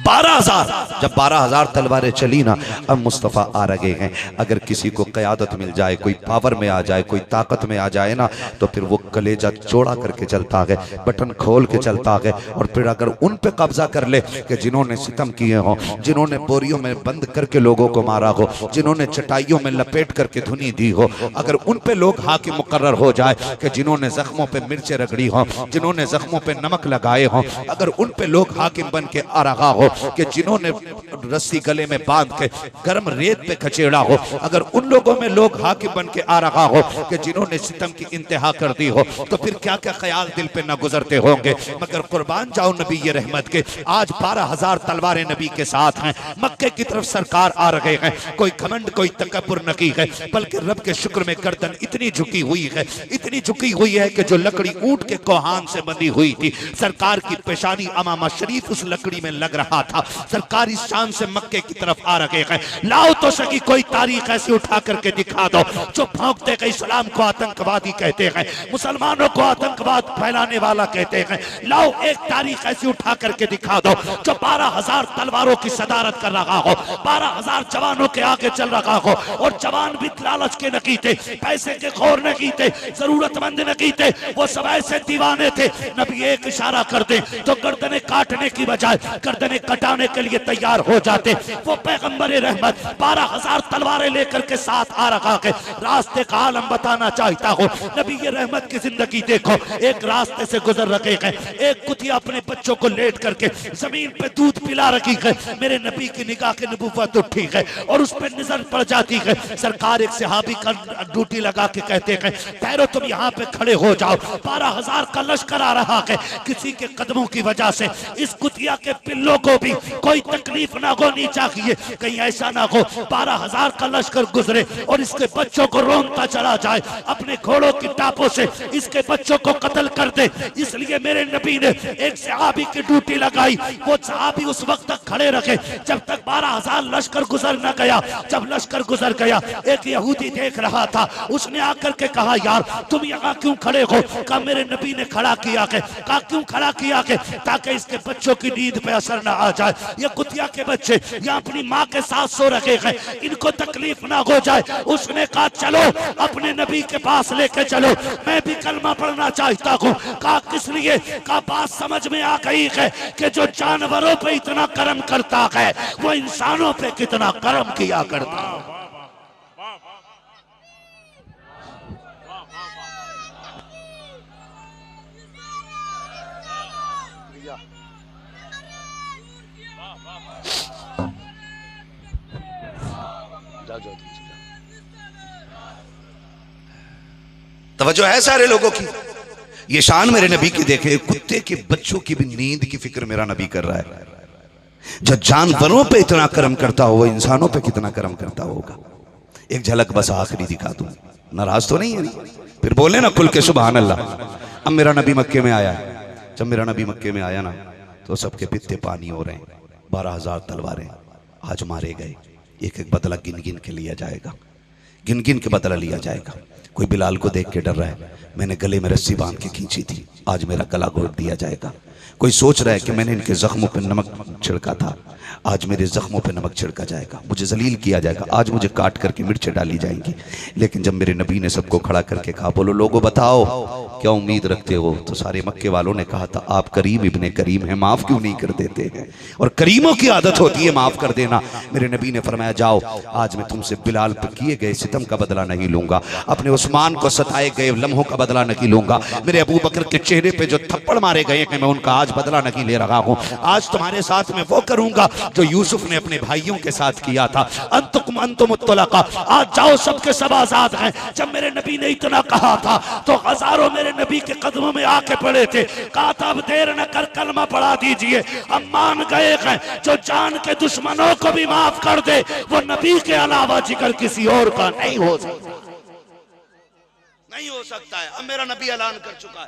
[SPEAKER 1] 12,000। जब 12,000 तलवारें चली ना, अब मुस्तफ़ा आ रहे हैं। अगर किसी को क़यादत मिल जाए, कोई पावर में आ जाए, कोई ताकत में आ जाए ना, तो फिर वो कलेजा चौड़ा करके चलता है, बटन खोल के चलता है। और फिर अगर उन पे कब्जा कर ले कि जिन्होंने सितम किए हों, जिन्होंने बोरियों में बंद करके लोगों को मारा हो, जिन्होंने चटाइयों में लपेट करके धुनी दी हो, अगर उन पे लोग हाकिम मुकर्रर हो जाए कि जिन्होंने जख्मों पे मिर्चें रगड़ी हों, जिन्होंने जख्मों पे नमक लगाए हों, अगर उन पे लोग हाकिम बन के आ रहा हो कि जिन्होंने रस्सी गले में बांध के गर्म रेत पे खचेड़ा हो, अगर उन लोगों में लोग हाकिम बन के आ रहा हो कि जिन्होंने सितम की इंतहा कर दी हो, तो फिर क्या क्या ख्याल दिल पे न गुजरते होंगे। मगर कुर्बान जाओ नबी ये रहमत के, आज 12,000 तलवारें नबी के साथ हैं, मक्के की तरफ सरकार आ रहे हैं। कोई घमंड कोई तकब्बुर न की है, बल्कि रब के शुक्र में गर्दन इतनी झुकी हुई है, इतनी झुकी हुई है कि जो लकड़ी ऊंट के कोहान से बंधी हुई थी, सरकार की पेशानी अमामा शरीफ उस लकड़ी में लग रहा था। सरकारी शान से मक्के की तरफ आ रहे हैं। लाओ तो सकी कोई तारीख ऐसी उठा करके दिखा दो जो भौंकते के इस्लाम को आतंकवादी कहते हैं, मुसलमानों को आतंकवाद फैलाने वाला कहते हैं। लाओ एक तारीख ऐसी उठा करके दिखा दो जो 12,000 तलवारों की सदारत कर रहा हो, 12,000 जवानों के आगे चल रहा हो, और जवान भी लालच के नहीं थे, पैसे के खोर नहीं थे, जरूरतमंद नहीं थे, वो सब ऐसे दीवाने थे। नबी एक इशारा कर दे तो गर्दनें काटने की बजाय गर्दनें कटाने के लिए तैयार हो जाते। वो पैगंबर रहमत 12,000 तलवारें लेकर के साथ आ रहा है। रास्ते का आलम बताना चाहता हूँ, नबी ये रहमत की जिंदगी देखो। एक रास्ते से गुजर रहे हैं, एक कुतिया अपने बच्चों को लेट करके जमीन पे दूध पिला रखी है। मेरे नबी की निगाह की नबूवत उठी है और उस पर नजर पड़ जाती है। सरकार एक सहाबी का ड्यूटी लगा के कहते हैं, ठहरो तुम यहाँ पे खड़े हो जाओ, 12,000 का लश्कर आ रहा है। किसी के कदमों की वजह से इस कुतिया के पिल्लों को भी कोई तकलीफ ना होनी चाहिए, कहीं ऐसा ना हो 12,000 का लश्कर गुजरे और इसके बच्चों को रोनता चला जाए, अपने घोड़ों की टापों से इसके बच्चों को कत्ल कर दे। इसलिए मेरे नबी ने एक सहाबी की ड्यूटी लगाई। वो सहाबी उस वक्त तक खड़े रखे जब तक 12,000 लश्कर गुजर न गया। जब लश्कर गुजर गया, एक यहूदी देख रहा था, उसने आकर के कहा, यार तुम यहाँ क्यों खड़े हो? कहा मेरे नबी ने खड़ा किया है। कहा क्यों खड़ा किया है? ताकि इसके बच्चों की नींद पे असर ना आ जाए। ये कुतिया के बच्चे यहाँ अपनी माँ के साथ सो रखे हैं, इनको तकलीफ ना हो जाए। उसने कहा चलो अपने नबी के पास लेके चलो, मैं भी कलमा पढ़ना चाहता हूँ। कहा किस लिए? कहा बात समझ में आ गई है कि जो जानवरों पे इतना कर्म करता है वो इंसानों पे कितना कर्म किया करता है। तवज्जो है सारे लोगों की। ये शान मेरे नबी की देखे, कुत्ते के बच्चों की भी नींद की फिक्र मेरा नबी कर रहा है। जो जानवरों पे इतना करम करता हो वो इंसानों पे कितना करम करता होगा। एक झलक बस आखिरी दिखा दूं, नाराज तो नहीं है ना? फिर बोले ना खुल के सुभान अल्लाह। अब मेरा नबी मक्के में आया, जब मेरा नबी मक्के में आया ना तो सबके पित्ते पानी हो रहे हैं। 12,000 तलवारें आज मारे गए, एक एक बदला गिन गिन के लिया जाएगा, गिन गिन के बदला लिया जाएगा। कोई बिलाल को देख के डर रहा है, मैंने गले में रस्सी बांध के खींची थी, आज मेरा गला घोट दिया जाएगा। कोई सोच रहा है कि मैंने इनके जख्मों पर नमक छिड़का था, आज मेरे जख्मों पे नमक छिड़का जाएगा, मुझे जलील किया जाएगा, आज मुझे काट करके मिर्चें डाली जाएंगी। लेकिन जब मेरे नबी ने सबको खड़ा करके कहा, बोलो लोगों बताओ क्या उम्मीद रखते हो, तो सारे मक्के वालों ने कहा था आप करीम इब्ने करीम हैं, माफ क्यों नहीं कर देते हैं? और करीमों की आदत होती है माफ कर देना। मेरे नबी ने फरमाया जाओ, आज मैं तुमसे बिलाल पर किए गए सितम का बदला नहीं लूंगा, अपने उस्मान को सताए गए लम्हों का बदला नहीं लूंगा, मेरे अबू बकर के चेहरे पे जो थप्पड़ मारे गए हैं मैं उनका आज बदला नहीं ले रहा हूं। आज तुम्हारे साथ में वो करूंगा जो यूसुफ ने अपने भाइयों के साथ किया था। अंतुम मुत्तलका, आज जाओ सबके सब आजाद हैं। जब मेरे नबी ने इतना कहा था तो हजारों मेरे नबी के कदमों में आके पड़े थे, कहा था अब देर न कर कलमा पढ़ा दीजिए। हम मान गए हैं, जो जान के दुश्मनों को भी माफ कर दे वो नबी के अलावा जिक्र किसी और का नहीं हो सकता, नहीं हो सकता है। अब मेरा नबी ऐलान कर चुका है,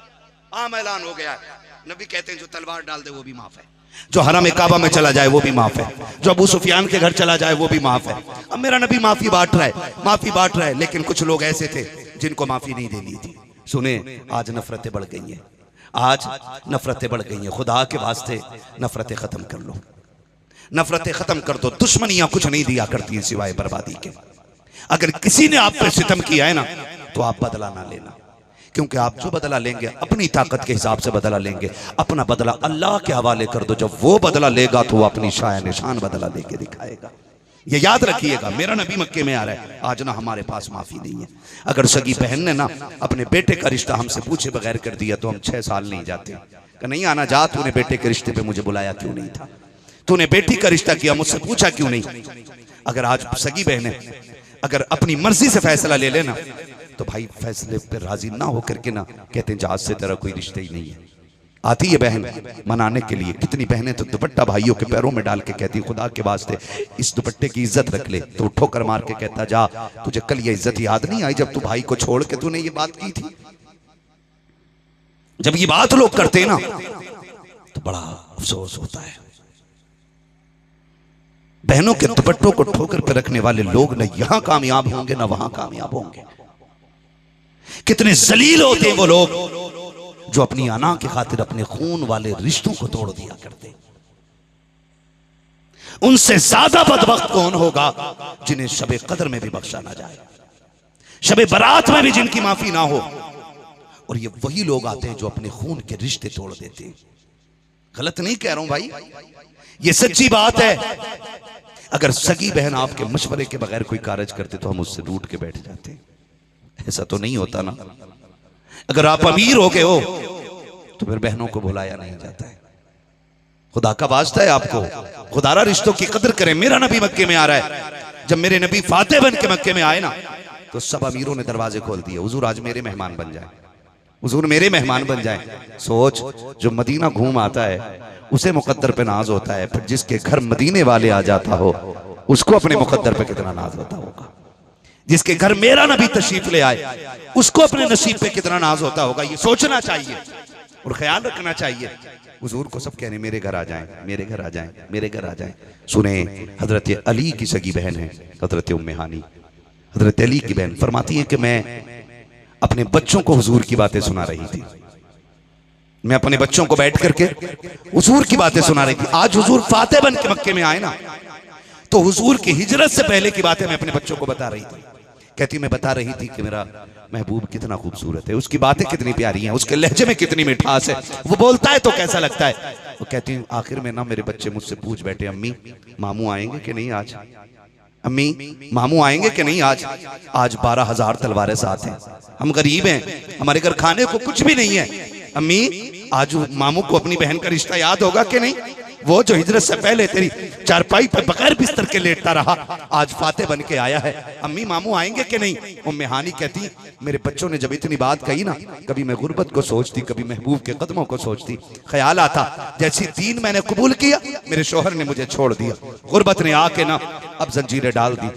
[SPEAKER 1] आम ऐलान हो गया है। नबी कहते हैं जो तलवार डाल दे वो भी माफ है, जो हरम काबा में चला जाए वो भी माफ है, जो अबू सुफियान के घर चला जाए वो भी माफ है। अब मेरा नबी माफी बांट रहा है, माफी बांट रहा है। लेकिन कुछ लोग ऐसे थे जिनको माफी नहीं देनी थी। सुने, आज नफरतें बढ़ गई हैं, आज नफरतें बढ़ गई हैं। खुदा के वास्ते नफरतें खत्म कर लो, नफरतें खत्म कर दो। दुश्मनियां कुछ नहीं दिया करती हैं सिवाय बर्बादी के। अगर किसी ने आप पे सितम किया है ना तो आप बदला ना लेना, क्योंकि आप जो बदला लेंगे अपनी ताकत के हिसाब से बदला लेंगे। अपना बदला अल्लाह के हवाले कर दो, जब वो बदला लेगा तो वो अपनी शान निशान बदला लेके दिखाएगा। ये याद रखिएगा। मेरा नबी मक्के में आ रहा है, आज ना हमारे पास माफी नहीं है। अगर सगी बहन ने ना अपने बेटे का रिश्ता हमसे पूछे बगैर कर दिया तो हम 6 साल नहीं जाते। कि नहीं आना जा, तूने बेटे के रिश्ते पे मुझे बुलाया क्यों नहीं था, तूने बेटी का रिश्ता किया मुझसे पूछा क्यों नहीं। अगर आज सगी बहन अगर अपनी मर्जी से फैसला ले लेना तो भाई फैसले पे राजी ना होकर के ना कहते हैं जहाज से तेरा कोई रिश्ता ही नहीं है। आती है बहन मनाने के लिए, कितनी बहनें तो दुपट्टा भाइयों के पैरों में डाल के कहती खुदा के वास्ते इस दुपट्टे की इज्जत रख ले, तो ठोकर मार के कहता जा, तुझे कल ये इज्जत याद नहीं आई जब तू भाई को छोड़ के तूने ये बात की थी। जब ये बात लोग करते ना तो बड़ा अफसोस होता है। बहनों के दुपट्टों को ठोकर पे रखने वाले लोग न यहां कामयाब होंगे न वहां कामयाब होंगे। कितने जलील होते हैं वो लोग जो अपनी अना की खातिर अपने खून वाले रिश्तों को तोड़ दिया करते। उनसे ज्यादा बदबख्त कौन होगा जिन्हें शबे कदर में भी बख्शा ना जाए, शबे बारात में भी जिनकी माफी ना हो। और ये वही लोग आते हैं जो अपने खून के रिश्ते तोड़ देते हैं। गलत नहीं कह रहा हूं भाई, ये सच्ची बात है। अगर सगी बहन आपके मशवरे के बगैर कोई कार्य करते तो हम उससे रूठ के बैठ जाते, ऐसा तो नहीं होता ना। अगर आप अमीर हो गए हो तो फिर बहनों को बुलाया नहीं जाता है। खुदा का वास्ता है आपको खुदारा रिश्तों की कदर करें। मेरा नबी मक्के में आ रहा है, जब मेरे नबी फाते बन के मक्के में आए ना तो सब अमीरों ने दरवाजे खोल दिए, हुजूर आज मेरे मेहमान बन जाए, हुजूर मेरे मेहमान बन जाए। सोच, जो मदीना घूम आता है उसे मुकद्दर पे नाज होता है, फिर जिसके घर मदीने वाले आ जाता हो उसको अपने मुकद्दर पे कितना नाज होता होगा। जिसके घर मेरा नबी तशरीफ ले आए उसको अपने नसीब पे कितना नाज होता होगा। ये सोचना चाहिए और ख्याल रखना चाहिए। हुजूर को सब कहने मेरे घर आ जाएं, मेरे घर आ जाएं, मेरे घर आ जाएं। सुने, हजरत अली की सगी बहन है हजरत उम्मे हानी, हजरत अली की बहन फरमाती है कि मैं अपने बच्चों को हुजूर की बातें सुना रही थी। मैं अपने बच्चों को बैठ करके हुजूर की बातें सुना रही थी। आज हुजूर फाते बन के मक्के में आए ना तो हुजूर की हिजरत से पहले की बातें मैं अपने बच्चों को बता रही थी। कहती मैं बता रही थी कि मेरा महबूब कितना खूबसूरत है, उसकी बातें कितनी प्यारी हैं, उसके लहजे में कितनी मिठास है, वो बोलता है तो कैसा लगता है। वो कहती हूँ आखिर में ना मेरे बच्चे मुझसे पूछ बैठे अम्मी मामू आएंगे कि नहीं आज, अम्मी मामू आएंगे कि नहीं आज। आज 12,000 तलवारें साथ हैं, हम गरीब हैं, हमारे घर खाने को कुछ भी नहीं है। अम्मी आज मामू को अपनी बहन का रिश्ता याद होगा कि नहीं। वो जो हिजरत से पहले तेरी चारपाई पर बगैर बिस्तर के लेटता रहा, आज फाते बन के आया है। अम्मी मामू आएंगे कि नहीं? उम्मे हानी कहती मेरे बच्चों ने जब इतनी बात कही ना, कभी मैं गुर्बत को सोचती, कभी महबूब के कदमों को सोचती, ख्याल आता जैसी दीन मैंने कबूल किया, मेरे शोहर ने मुझे छोड़ दिया, गुर्बत ने आके ना अब जंजीरें डाल दी।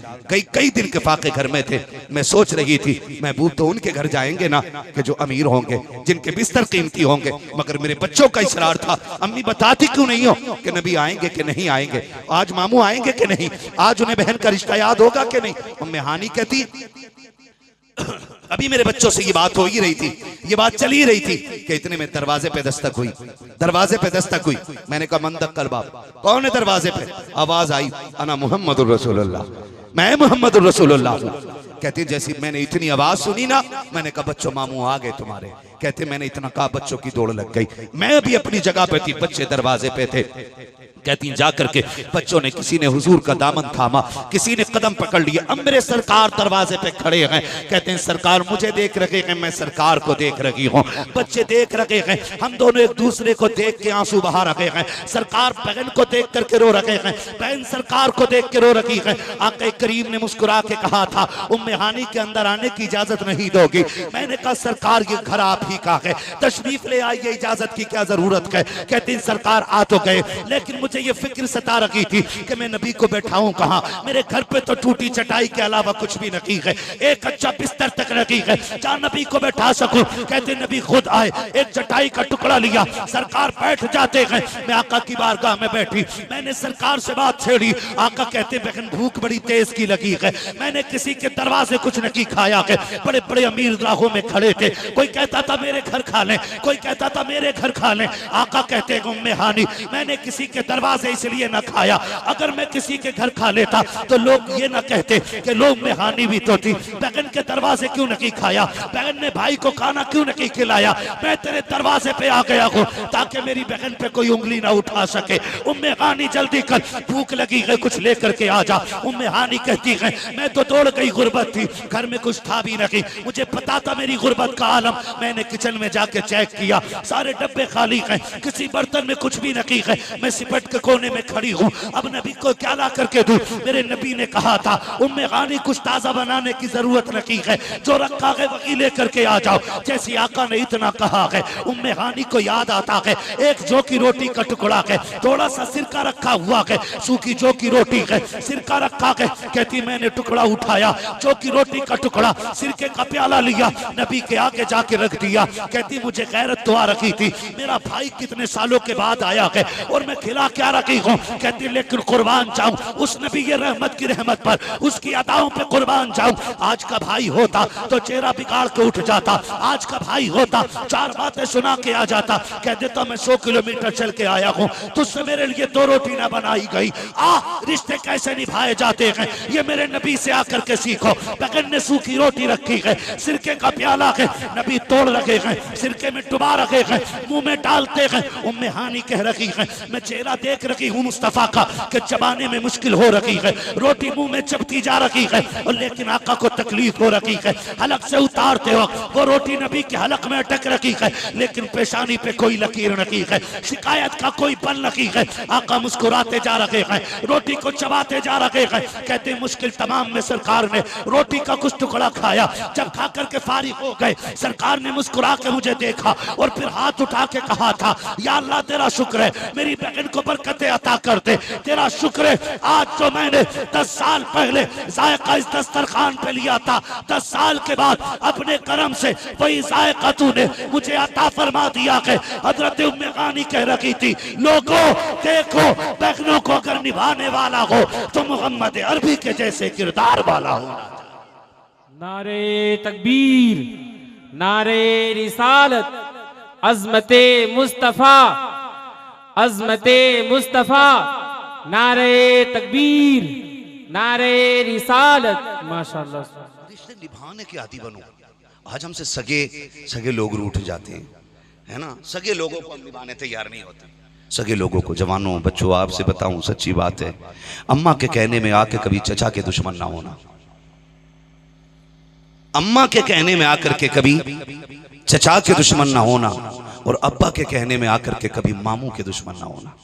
[SPEAKER 1] कई दिन के फाके घर में थे, मैं सोच रही थी महबूब तो उनके घर जाएंगे ना कि जो अमीर होंगे, जिनके बिस्तर कीमती होंगे, मगर मेरे बच्चों का इसरार था। अम्मी बताती क्यों नहीं हो कि नबी आएंगे कि नहीं आएंगे, आज मामू आएंगे कि नहीं, आज उन्हें बहन का रिश्ता याद होगा कि नहीं? उम्मे हानी कहती अभी मेरे बच्चों से ये बात हो ही रही थी, ये बात चल ही रही थी कि इतने में दरवाजे पे दस्तक हुई, दरवाजे पे दस्तक हुई। मैंने कहा मंदक कल बाप, कौन है दरवाजे पे? आवाज आई अना मुहम्मदुर रसूलुल्लाह, मैं मुहम्मदुर रसूलुल्लाह हूं। कहती जैसी मैंने इतनी आवाज सुनी ना, मैंने कहा बच्चों मामू आ गए तुम्हारे। कहते मैंने इतना कहा बच्चों की दौड़ लग गई, मैं भी अपनी जगह पे थी, बच्चे दरवाजे पे थे। कहती जाकर के बच्चों ने, किसी ने हुजूर का दामन थामा, किसी ने कदम पकड़ लिया। अब मेरे सरकार दरवाजे पे खड़े हैं, कहते हैं सरकार मुझे देख रहे हैं, मैं सरकार को देख रही हूँ, बच्चे देख रहे हैं, हम दोनों एक दूसरे को देख के आंसू बहा रहे हैं। सरकार बहन को देख करके रो रहे हैं, बहन सरकार को देख के रो रही है। आका करीम ने मुस्कुरा के कहा था उम्मे हानी के अंदर आने की इजाजत नहीं दोगी। मैंने कहा सरकार ये घर आप ही का है, तशरीफ ले आइए, इजाजत की क्या जरूरत है। कहती सरकार आ तो गए, लेकिन मुझे ये फिक्र सता रही थी कि मैं नबी को बैठाऊं कहां, मेरे घर पे तो टूटी चटाई के अलावा कुछ भी नहीं है, एक अच्छा बिस्तर तक नहीं है जहां नबी को बैठा सकूं। कहते नबी खुद आए, एक चटाई का टुकड़ा लिया, सरकार बैठ जाते हैं। मैं आका की बारगाह में बैठी, मैंने सरकार से बात छेड़ी। आका कहते बहन भूख बड़ी तेज की लगी है, मैंने किसी के दरवाजे कुछ नहीं खाया है, बड़े बड़े अमीर राहों में खड़े थे, कोई कहता था मेरे घर खा लें, कोई कहता था मेरे घर खा लें। आका कहते उम्मे हानी मैंने किसी के दरवाजे इसलिए ना खाया, अगर मैं किसी के घर खा लेता तो लोग ये ना कहते कि लोग में हानि भी तो थी, बहन के दरवाजे क्यों नहीं खाया, बहन ने भाई को खाना क्यों नहीं खिलाया। मैं तेरे दरवाजे पे आ गया हूँ ताकि मेरी बहन पे कोई उंगली ना उठा सके। उम्मे हानी जल्दी कर, भूख लगी है, कुछ लेकर के आ जा। उम्मे हानी कहती है मैं तो दौड़ गई, गुर्बत थी, घर में कुछ था भी नहीं, मुझे पता था मेरी गुर्बत का आलम। मैंने किचन में जाके चेक किया, सारे डब्बे खाली हैं, किसी बर्तन में कुछ भी नहीं है। मैं सिपट के कोने में खड़ी हूँ, अब नबी को क्या ला करके दूं। मेरे नबी ने कहा था उम्मे हानी कुछ ताजा बनाने की जरूरत नहीं है, जो रखा है वही लेकर के आ जाओ। जैसे आका ने इतना कहा है, उम्मे हानी को याद आता है एक जौ की रोटी का टुकड़ा है, थोड़ा सा सिरका रखा हुआ है, सूखी जौ की रोटी है, सिरका रखा है। कहती मैंने टुकड़ा उठाया, जौ की रोटी का टुकड़ा, सिरके का प्याला लिया, नबी के आगे जाके रख दिया। कहती मुझे गैरत तो आ रखी थी, मेरा भाई कितने सालों के बाद आया है और मैं खिला क्या रखी हूँ। कहती लेकिन कुर्बान जाऊं उस नबी ये रहमत की रहमत पर, उसकी अदाओं पे कुर्बान जाऊं। आज का भाई होता तो चेहरा बिगाड़ के उठ जाता, आज का भाई होता चार बातें सुना के आ जाता, कह देता मैं 100 किलोमीटर चल के आया हूँ, तुझसे मेरे लिए 2 रोटी ना बनाई गई। रिश्ते कैसे निभाए जाते हैं ये मेरे नबी से आकर के सीखो। बगन ने सूखी रोटी रखी है, सिरके का प्याला है, नबी तोड़ रखे हैं, सिरके में डुबा रखे हैं, मुंह में डालते हैं। उम्मे हानी कह रही है मैं चेहरा देख रही हूँ मुस्तफा का कि चबाने में मुश्किल हो रही है, रोटी मुंह में चबती जा रही है, और लेकिन आका को तकलीफ हो रही है। हलक से उतारते हो वो रोटी नबी के हलक में अटक रखी है, लेकिन पेशानी पे कोई लकीर नहीं है, शिकायत का कोई बल नहीं है। आका मुस्कुराते जा रहे हैं, रोटी को चबाते जा रहे हैं। कहते मुश्किल तमाम में सरकार ने रोटी का कुछ टुकड़ा खाया, जब खा करके फारिग हो गए, सरकार ने मुस्कुरा के मुझे देखा और फिर हाथ उठा के कहा था या अल्लाह तेरा शुक्र है, मेरी बहन को बरकतें अता कर दे, तेरा शुक्र है आज जो मैंने 10 साल पहले जायका इस दस्तरखान पे लिया था, 10 साल के बाद अपने करम से वही जायका तूने मुझे अता फरमा दिया है। हजरत उम्मे हानी कह रही थी लोगों देखो बहनों को अगर निभाने वाला हो तो मोहम्मद अरबी के जैसे किरदार वाला हो।
[SPEAKER 3] नारे तकबीर, नारे रिसालत, अज़मते मुस्तफ़ा, अज़मते मुस्तफ़ा, नारे तकबीर, नारे रिसालत। माशाअल्लाह
[SPEAKER 1] रिश्ते निभाने के आदी बनो। आज हमसे सगे लोग रूठ जाते हैं, है ना, सगे लोगों को हम निभाने तैयार नहीं होते। सगे लोगों को, जवानों बच्चों, आपसे बताऊं सच्ची बात है, अम्मा के कहने में आके कभी चचा के दुश्मन ना होना, अम्मा के कहने में आकर के कभी चचा के दुश्मन ना होना, और अब्बा के कहने में आकर के कभी मामू के दुश्मन ना होना।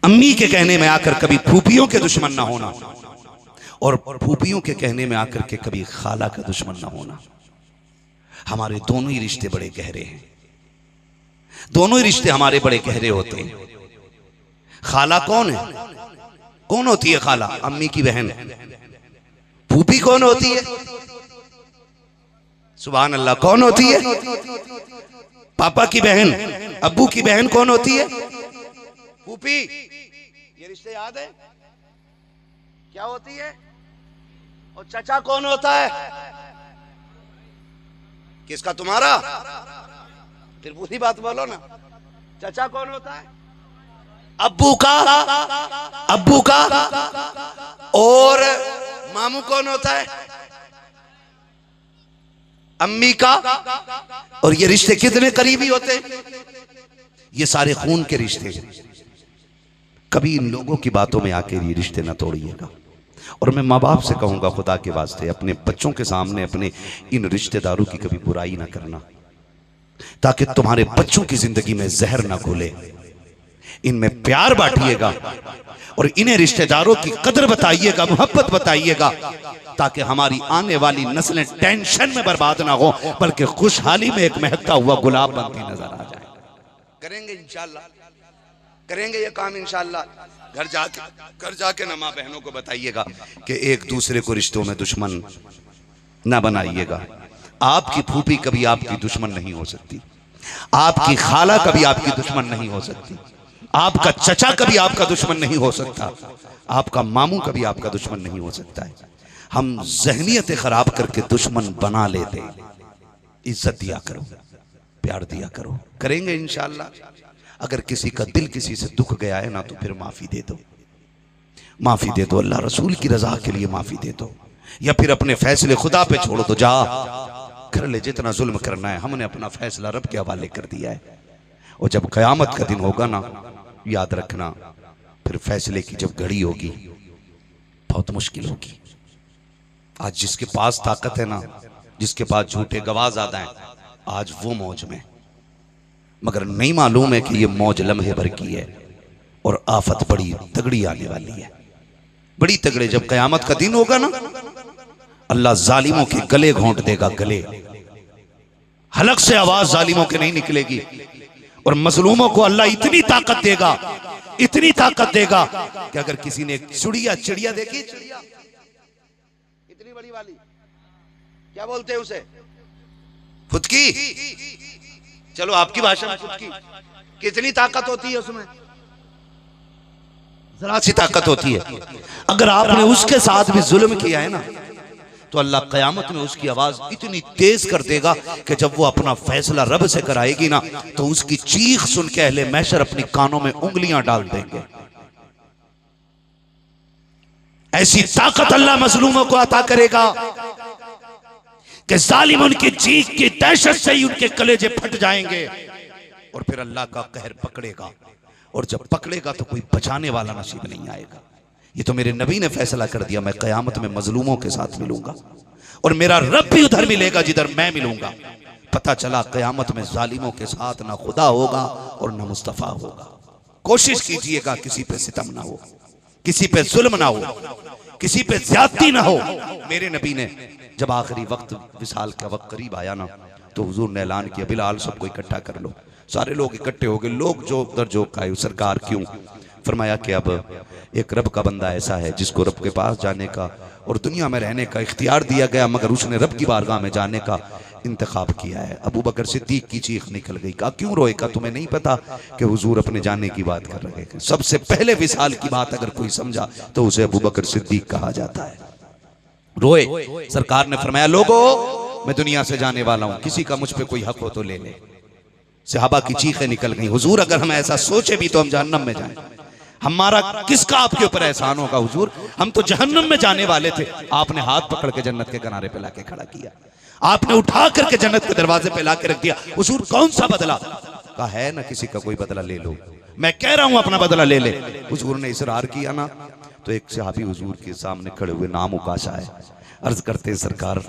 [SPEAKER 1] अम्मी के कहने में आकर कभी फूफियों के दुश्मन ना होना, और फूफियों के कहने में आकर के कभी खाला का दुश्मन ना होना। हमारे दोनों ही रिश्ते बड़े गहरे हैं, दोनों ही रिश्ते हमारे बड़े गहरे होते हैं। खाला कौन है? कौन होती है खाला? अम्मी की बहन। फूफी कौन होती है? सुभान अल्लाह, कौन होती है? पापा की बहन। अब्बू की बहन कौन होती है? फूफी। ये रिश्ते याद है क्या होती है? और चचा कौन होता है? किसका? तुम्हारा? फिर पूरी बात बोलो ना। चचा कौन होता है? अब्बू का। अब्बू का। और मामू कौन होता है? अम्मी का। और ये रिश्ते कितने करीबी होते हैं? ये सारे खून के रिश्ते। कभी इन लोगों की बातों में आके ये रिश्ते ना तोड़िएगा। और मैं माँ बाप से कहूंगा, खुदा के वास्ते अपने बच्चों के सामने अपने इन रिश्तेदारों की कभी बुराई ना करना, ताकि तुम्हारे बच्चों की जिंदगी में जहर ना घुले। इनमें प्यार बांटिएगा और इन्हें रिश्तेदारों की कदर बताइएगा, मोहब्बत बताइएगा, ताकि हमारी आने वाली नस्लें टेंशन में बर्बाद ना हो, बल्कि खुशहाली में एक महकता हुआ गुलाब बनती नजर आ जाए। करेंगे इंशाल्लाह, करेंगे ये काम इंशाल्लाह। घर जाके ना माँ बहनों को बताइएगा कि एक दूसरे को रिश्तों में दुश्मन ना बनाइएगा। आपकी फूफी कभी आपकी दुश्मन नहीं हो सकती, आपकी खाला कभी आपकी दुश्मन नहीं हो सकती, आपका चचा कभी आपका दुश्मन नहीं हो सकता, आपका मामू कभी आपका दुश्मन नहीं हो सकता है। हम ज़हनियत खराब करके दुश्मन बना लेते। इज्जत दिया करो, प्यार दिया करो। करेंगे इंशाल्लाह। अगर किसी का दिल किसी से दुख गया है ना, तो फिर माफी दे दो, माफी दे दो। अल्लाह रसूल की रजा के लिए माफी दे दो, या फिर अपने फैसले खुदा पे छोड़ो। तो जा कर ले, जितना जुल्म करना है। हमने अपना फैसला रब के हवाले कर दिया है। और जब क़यामत का दिन होगा ना, याद रखना, फिर फैसले की जब घड़ी होगी बहुत मुश्किल होगी। आज जिसके पास ताकत है ना, जिसके पास झूठे गवाह ज्यादा हैं, आज वो मौज में, मगर नहीं मालूम है कि ये मौज लम्हे भर की है और आफत बड़ी तगड़ी आने वाली है, बड़ी तगड़े। जब क़यामत का दिन होगा ना, अल्लाह जालिमों के गले घोंट देगा, गले। हलक से आवाज जालिमों के नहीं निकलेगी, और मजलूमों को अल्लाह इतनी ताकत देगा, इतनी ताकत देगा कि अगर किसी ने एक चिड़िया देखी, चिड़िया इतनी बड़ी वाली, क्या बोलते हैं उसे? फुदकी। चलो आपकी भाषा में फुदकी। कितनी ताकत होती है उसमें? जरा सी ताकत होती है। अगर आपने उसके साथ भी जुल्म किया है ना, तो अल्लाह क़यामत में उसकी आवाज इतनी तेज कर देगा कि जब वो अपना फैसला रब से कराएगी ना, तो उसकी चीख सुन के अहले महशर अपनी कानों में उंगलियां डाल देंगे। ऐसी ताकत अल्लाह मजलूमों को अता करेगा कि जालिम उनकी चीख की दहशत से ही उनके कलेजे फट जाएंगे, और फिर अल्लाह का कहर पकड़ेगा। और जब पकड़ेगा तो कोई बचाने वाला नसीब नहीं आएगा। ये तो मेरे नबी ने फैसला कर दिया, मैं क़यामत में मजलूमों के साथ मिलूंगा, और मेरा रब भी उधर मिलेगा जिधर मैं मिलूंगा। पता चला क़यामत में जालिमों के साथ ना खुदा होगा और ना मुस्तफ़ा होगा। कोशिश कीजिएगा किसी पे सितम ना हो, किसी पे जुल्म ना हो, किसी पे ज्यादती ना हो। मेरे नबी ने जब आखिरी वक्त, विसाल का वक्त करीब आया ना, तो हुजूर ने ऐलान किया, बिलाल सबको इकट्ठा कर लो। सारे लोग इकट्ठे हो गए। लोग जो दर जो खाए, सरकार क्यों? फरमाया कि अब एक रब का बंदा ऐसा है जिसको रब के पास जाने का और दुनिया में रहने का इख्तियार दिया गया, मगर उसने रब की बारगाह में जाने का इंतखाब किया है। अबू बकर सिद्दीक की चीख निकल गई। कहा क्यों रोएगा? तुम्हें नहीं पता कि हुजूर अपने जाने की बात कर रहे हैं? सबसे पहले विसाल की बात अगर कोई समझा तो उसे अबू बकर सिद्दीक कहा जाता है। रोए। सरकार ने फरमाया, लोगों मैं दुनिया से जाने वाला हूं, किसी का मुझ पे कोई हक हो तो ले ले। सहाबा की चीखें निकल गई, हुजूर अगर हम ऐसा सोचे भी तो हम जहन्नम में जाएं। हमारा किसका आपके ऊपर एहसान होगा हुजूर? हम तो जहन्नम में जाने वाले थे। आपने हाथ पकड़ के जन्नत के किनारे पे लाके खड़ा किया, आपने उठा करके जन्नत के दरवाजे पे लाके रख दिया। हुजूर कौन सा बदला? कहा है ना किसी का कोई बदला ले लो, मैं कह रहा हूं अपना बदला ले ले। हुजूर ने इसरार किया ना, तो एक सहाबी हुजूर के सामने खड़े हुए नाम उकाशा है, अर्ज करते सरकार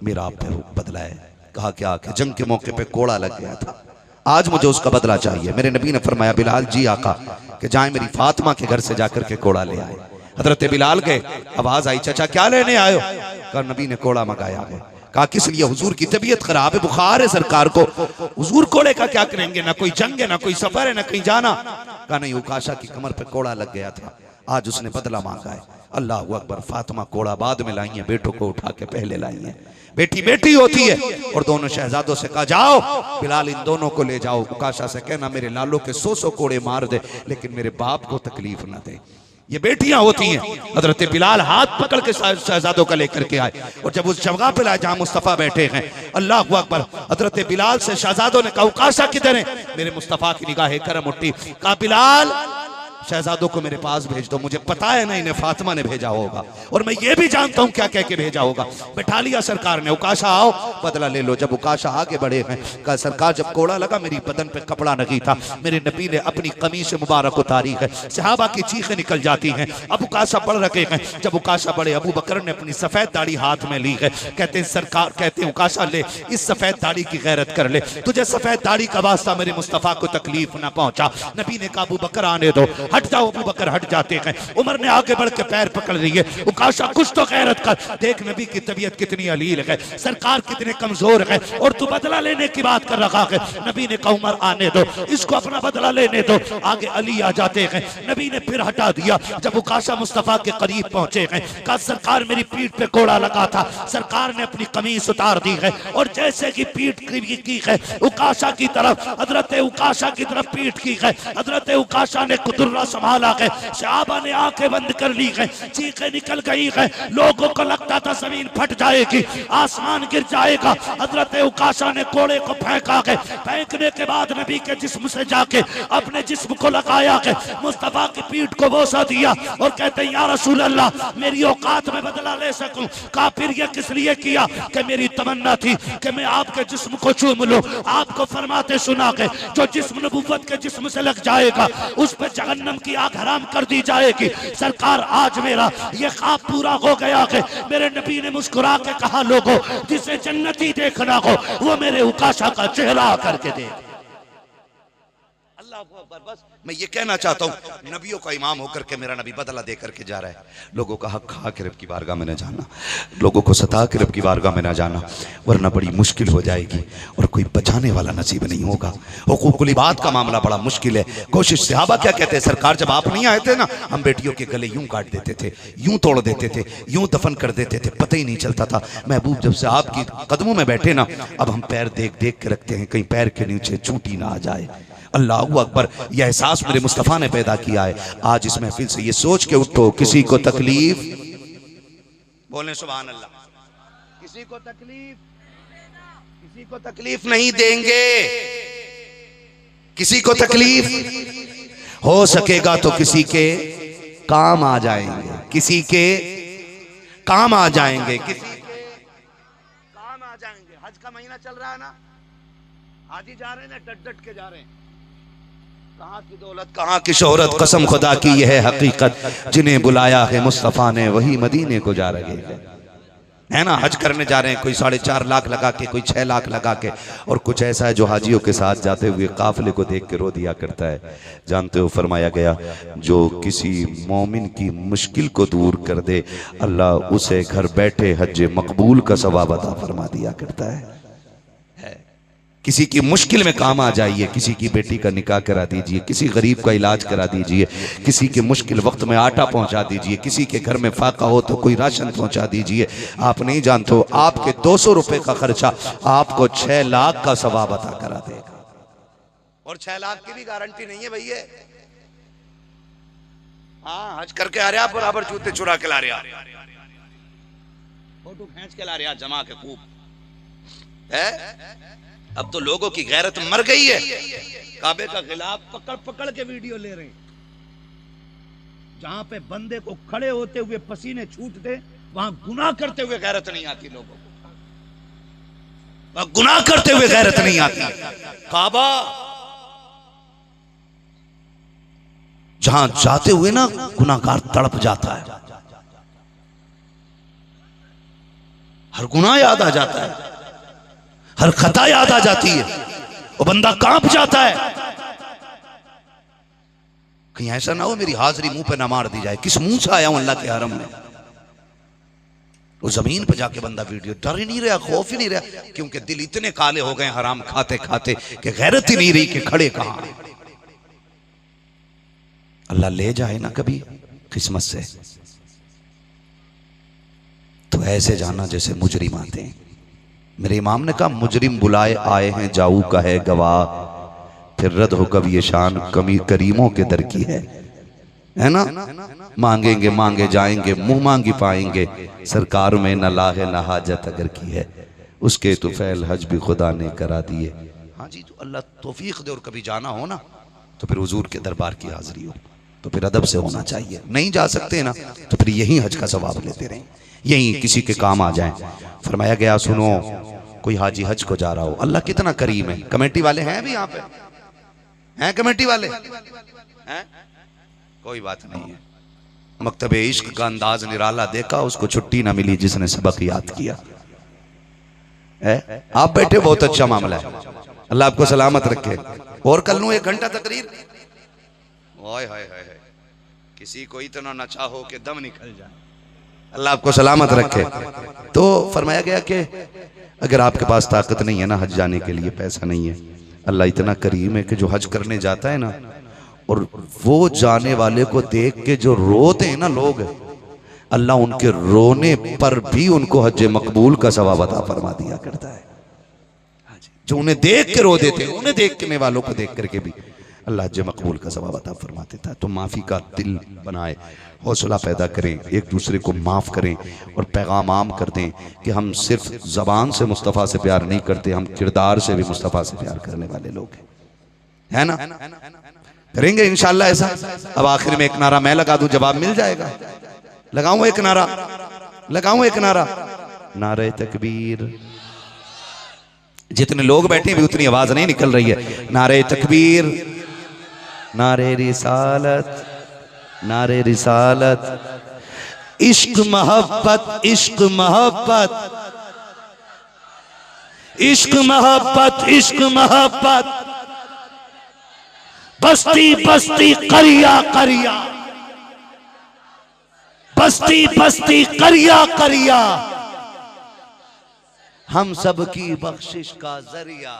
[SPEAKER 1] मेरा आप पे बदला है। कहा क्या? कि जंग के मौके पे कोड़ा लग गया था, आज मुझे उसका बदला चाहिए। मेरे नबी ने फरमाया बिलाल जी आका कि जाए मेरी फातिमा के घर से जाकर के कोड़ा ले आए। हजरत बिलाल गए, आवाज आई चाचा क्या लेने आयो? कहा नबी ने कोड़ा मंगाया है। कहा किस लिए? हुजूर की तबीयत खराब है, बुखार है सरकार को। हुजूर कोड़े का क्या करेंगे? ना कोई जंग है, ना कोई सफर है, ना कहीं जाना। कहा नहीं, उकाशा की कमर पे कोड़ा लग गया था, आज उसने बदला मांगा है। अल्लाह अकबर। फातिमा कोड़ा बाद में लाई है, बेटों को उठा के पहले लाई है। बेटी बेटी होती है। और दोनों शहजादों से कहा जाओ बिलाल इन दोनों को ले जाओ, उकाशा से कहना मेरे लालों के 100 कोड़े मार दे लेकिन मेरे बाप को तकलीफ ना दे। ये बेटियां होती हैं। हजरत बिलाल हाथ पकड़ के शहजादों का लेकर के आए और जब उस जगह पे लाए जहां मुस्तफा बैठे हैं, अल्लाह अकबर। हजरत बिलाल से शहजादों ने कहा उकाशा किधर है? मेरे मुस्तफा की निगाहें करम उठी। कहा बिलाल शहजादों को मेरे पास भेज दो, मुझे पता है ना इन्हें फातिमा ने भेजा होगा और मैं ये भी जानता हूं क्या कह के भेजा होगा। बैठा लिया सरकार ने, उकाशा आओ बदला ले लो। जब उकाशा आगे बढ़े हैं, कहा सरकार जब कोड़ा लगा मेरी बदन पे कपड़ा नहीं था, मेरे नबी ने अपनी कमीज मुबारक उतारी है, सहाबा की चीखें निकल जाती हैं। अब उकाशा बढ़ रखे हैं। जब उकाशा बढ़े, अबू बकर ने अपनी सफेद दाढ़ी हाथ में ली है। कहते हैं सरकार, कहते हैं उकाशा ले इस सफेद दाढ़ी की गैरत कर ले, तुझे सफेद दाढ़ी का वास्ता मेरे मुस्तफा को तकलीफ ना पहुंचा। नबी ने कहा अबू बकर आने दो, हट जाओ। अबू बकर हट जाते हैं। उमर ने आगे बढ़ के पैर पकड़ लिए, उकाशा कुछ तो गैरत कर, देख नबी की तबीयत कितनी अलील है, सरकार कितने कमजोर है और तू बदला लेने की बात कर रखा है। नबी ने कहा उमर आने दो, इसको अपना बदला लेने दो। आगे अली आ जाते हैं। नबी ने फिर हटा दिया। जब उकाशा मुस्तफा के करीब पहुंचे हैं, कहा सरकार मेरी पीठ पे कोड़ा लगा था, सरकार ने अपनी कमीज उतार दी है और जैसे कि पीठ की है उकाशा की तरफ, हजरत उकाशा की तरफ पीठ की है, हजरत उकाशा ने कुतुर्रा संभाला है। सहाबा ने आंखें बंद कर ली है, चीखें निकल गई है। लोगों को लगता था जमीन फट जाएगी, आसमान गिर जाएगा। हजरत उकाशा ने कोड़े को फेंका है। फेंकने के बाद नबी के जिस्म से जाके अपने जिस्म को लगाया है, मुस्तफा की पीठ को बोसा दिया और कहते हैं या रसूल अल्लाह मेरी औकात में बदला ले सकूं। कहा फिर यह किस लिए किया? कि मेरी तमन्ना थी कि मैं आपके जिस्म को चूम लूं। आपको फरमाते सुना के जो जिस्म नबुव्वत के जिस्म से लग जाएगा उस पर जहन्नम की आग हराम कर दी जाएगी। सरकार आज मेरा ये ख्वाब पूरा हो गया है। मेरे नबी ने मुस्कुरा के कहा लोगों जिसे जन्नती देखना हो वो मेरे उकाशा का चेहरा करके देख। अल्लाह अकबर। बस मैं ये कहना चाहता हूँ नबियों का इमाम होकर के मेरा नबी बदला दे करके जा रहा है। लोगों का हक खा के रब की बारगाह में न जाना, लोगों को सता के रब की बारगाह में न जाना, वरना बड़ी मुश्किल हो जाएगी और कोई बचाने वाला नसीब नहीं होगा। हुकूकुल इबाद का मामला बड़ा मुश्किल है। कोशिश सहाबा क्या कहते हैं, सरकार जब आप नहीं आए थे ना हम बेटियों के गले यूं काट देते थे, यूं तोड़ देते थे, यूं दफन कर देते थे, पता ही नहीं चलता था। महबूब जब से आपकी कदमों में बैठे ना अब हम पैर देख देख के रखते हैं कहीं पैर के नीचे चूटी ना आ जाए। अल्लाह अकबर। यह एहसास मेरे मुस्तफ़ा ने पैदा किया है। आज इस महफिल से ये सोच के उठो किसी को तकलीफ, बोले सुभान अल्लाह, किसी को तकलीफ नहीं देंगे, किसी को तकलीफ हो सकेगा तो किसी के काम आ जाएंगे, किसी के काम आ जाएंगे, किसी के काम आ जाएंगे। हज का महीना चल रहा है ना, हाजी जा रहे हैं ना, डट डट के जा रहे हैं। कहाँ की दौलत कहाँ की शोहरत, कसम खुदा की यह है हकीकत, जिन्हें बुलाया है मुस्तफ़ा ने वही मदीने को जा रहे हैं। है ना, हज करने जा रहे हैं, कोई 4.5 लाख लगा के, कोई 6 लाख लगा के, और कुछ ऐसा है जो हाजियों के साथ जाते हुए काफिले को देख के रो दिया करता है। जानते हो फरमाया गया जो किसी मोमिन की मुश्किल को दूर कर दे अल्लाह उसे घर बैठे हज मकबूल का सवाब अता फरमा दिया करता है। किसी की मुश्किल में काम आ जाइए, किसी की बेटी का निकाह करा दीजिए, किसी गरीब का इलाज करा दीजिए, किसी के मुश्किल वक्त में आटा पहुंचा दीजिए, किसी के घर में फाका हो तो कोई राशन पहुंचा दीजिए। आप नहीं जानते हो आपके 200 रुपए का खर्चा आपको 6 लाख का सवाब अता करा देगा। और 6 लाख की भी गारंटी नहीं है भैया। हाँ, हज करके आ रहे आप बराबर जूते चुरा के ला रहे, फोटो खींच के ला रहे, जमा के खूब है। अब तो लोगों की गैरत मर गई है, काबे का गिलाफ पकड़ पकड़ के वीडियो ले रहे हैं। जहां पे बंदे को खड़े होते हुए पसीने छूटते वहां गुनाह करते हुए गैरत नहीं आती लोगों को, वहां गुनाह करते हुए गैरत नहीं आती। काबा जहां जाते हुए ना गुनाहगार तड़प जाता है, हर गुनाह याद आ जाता है, हर खता याद आ जाती है। वो बंदा कांप जाता है, कहीं ऐसा ना हो मेरी हाजिरी मुंह पे ना मार दी जाए। किस मुंह से आया हूं अल्लाह के हरम में। वो जमीन पे जाके बंदा वीडियो, डर ही नहीं रहा, खौफ ही नहीं रहा, क्योंकि दिल इतने काले हो गए हराम खाते खाते कि गैरत ही नहीं रही कि खड़े कहां। अल्लाह ले जाए ना कभी किस्मत से, तो ऐसे जाना जैसे मुजरिम आते हैं। मेरे इमाम ने कहा मुजरिम बुलाए आए हैं जाऊ का है गवाह, फिर रद्द हो कब ये शान कमी करीमों के दर की है ना। मांगेंगे मांगे जाएंगे मुंह मांगी पाएंगे, सरकार में न लाहे न हाजत अगर की है, उसके तो फैल हज भी खुदा ने करा दिए। हाँ जी, तो अल्लाह तौफीक दे और कभी जाना हो ना तो फिर हुजूर के दरबार की हाजिरी हो, तो फिर अदब से होना चाहिए। नहीं जा सकते ना तो फिर यही हज का सवाब लेते रहें, यही किसी के काम आ जाए। फरमाया गया सुनो, कोई हाजी हज को जा रहा हो, अल्लाह कितना करीम है। कमेटी वाले हैं भी यहाँ पे, हैं कमेटी वाले हैं? कोई बात नहीं है। मकतबे इश्क का अंदाज निराला देखा, उसको छुट्टी ना मिली जिसने सबक याद किया है। आप बैठे बहुत अच्छा मामला है, अल्लाह आपको सलामत रखे। और कल नू 1 घंटा तकरीर, हाय हाय हाय, किसी को इतना नचा हो कि दम निकल जाए, अल्लाह आपको सलामत रखे। तो फरमाया गया कि अगर आपके पास ताकत नहीं है ना हज जाने के लिए, पैसा नहीं है, अल्लाह इतना करीम है कि जो हज करने जाता है ना, और वो जाने वाले को देख के जो रोते हैं ना लोग, अल्लाह उनके रोने पर भी उनको हज मकबूल का सवाब अता फरमा दिया करता है। जो उन्हें देख के रो देते हैं, उन्हें देखने वालों को देख करके भी अल्लाह हज मकबूल का सवाब अता फरमा देता है। तो माफ़ी का दिल बनाए, हौसला पैदा करें, एक दूसरे को माफ़ करें और पैगाम आम कर दें कि हम सिर्फ ज़बान से मुस्तफ़ा से प्यार नहीं करते, हम किरदार से भी मुस्तफ़ा से प्यार करने वाले लोग हैं, है ना। करेंगे इंशाअल्लाह ऐसा। अब आखिर में एक नारा मैं लगा दूं, जवाब मिल जाएगा। लगाऊं एक नारा, लगाऊं एक नारा, नारे तकबीर। जितने लोग बैठे भी उतनी आवाज नहीं निकल रही है। नारे तकबीर, नारे रिसालत, नारे रिसालत। इश्क मोहब्बत, इश्क मोहब्बत, इश्क मोहब्बत, इश्क मोहब्बत, बस्ती बस्ती करिया करिया, बस्ती बस्ती करिया करिया, हम सब की बख्शिश का जरिया।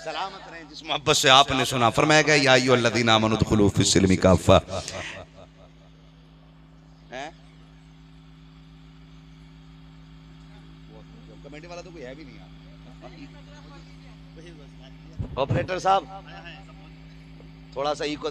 [SPEAKER 1] सलामत रहें जिस मोहब्बत से आपने सुना। फरमाया गया या अय्युहल्लज़ीना आमनू उदखुलू फिस्सिल्मि काफ़ा। कमेटी वाला तो कोई है भी नहीं। ऑपरेटर साहब थोड़ा सा इको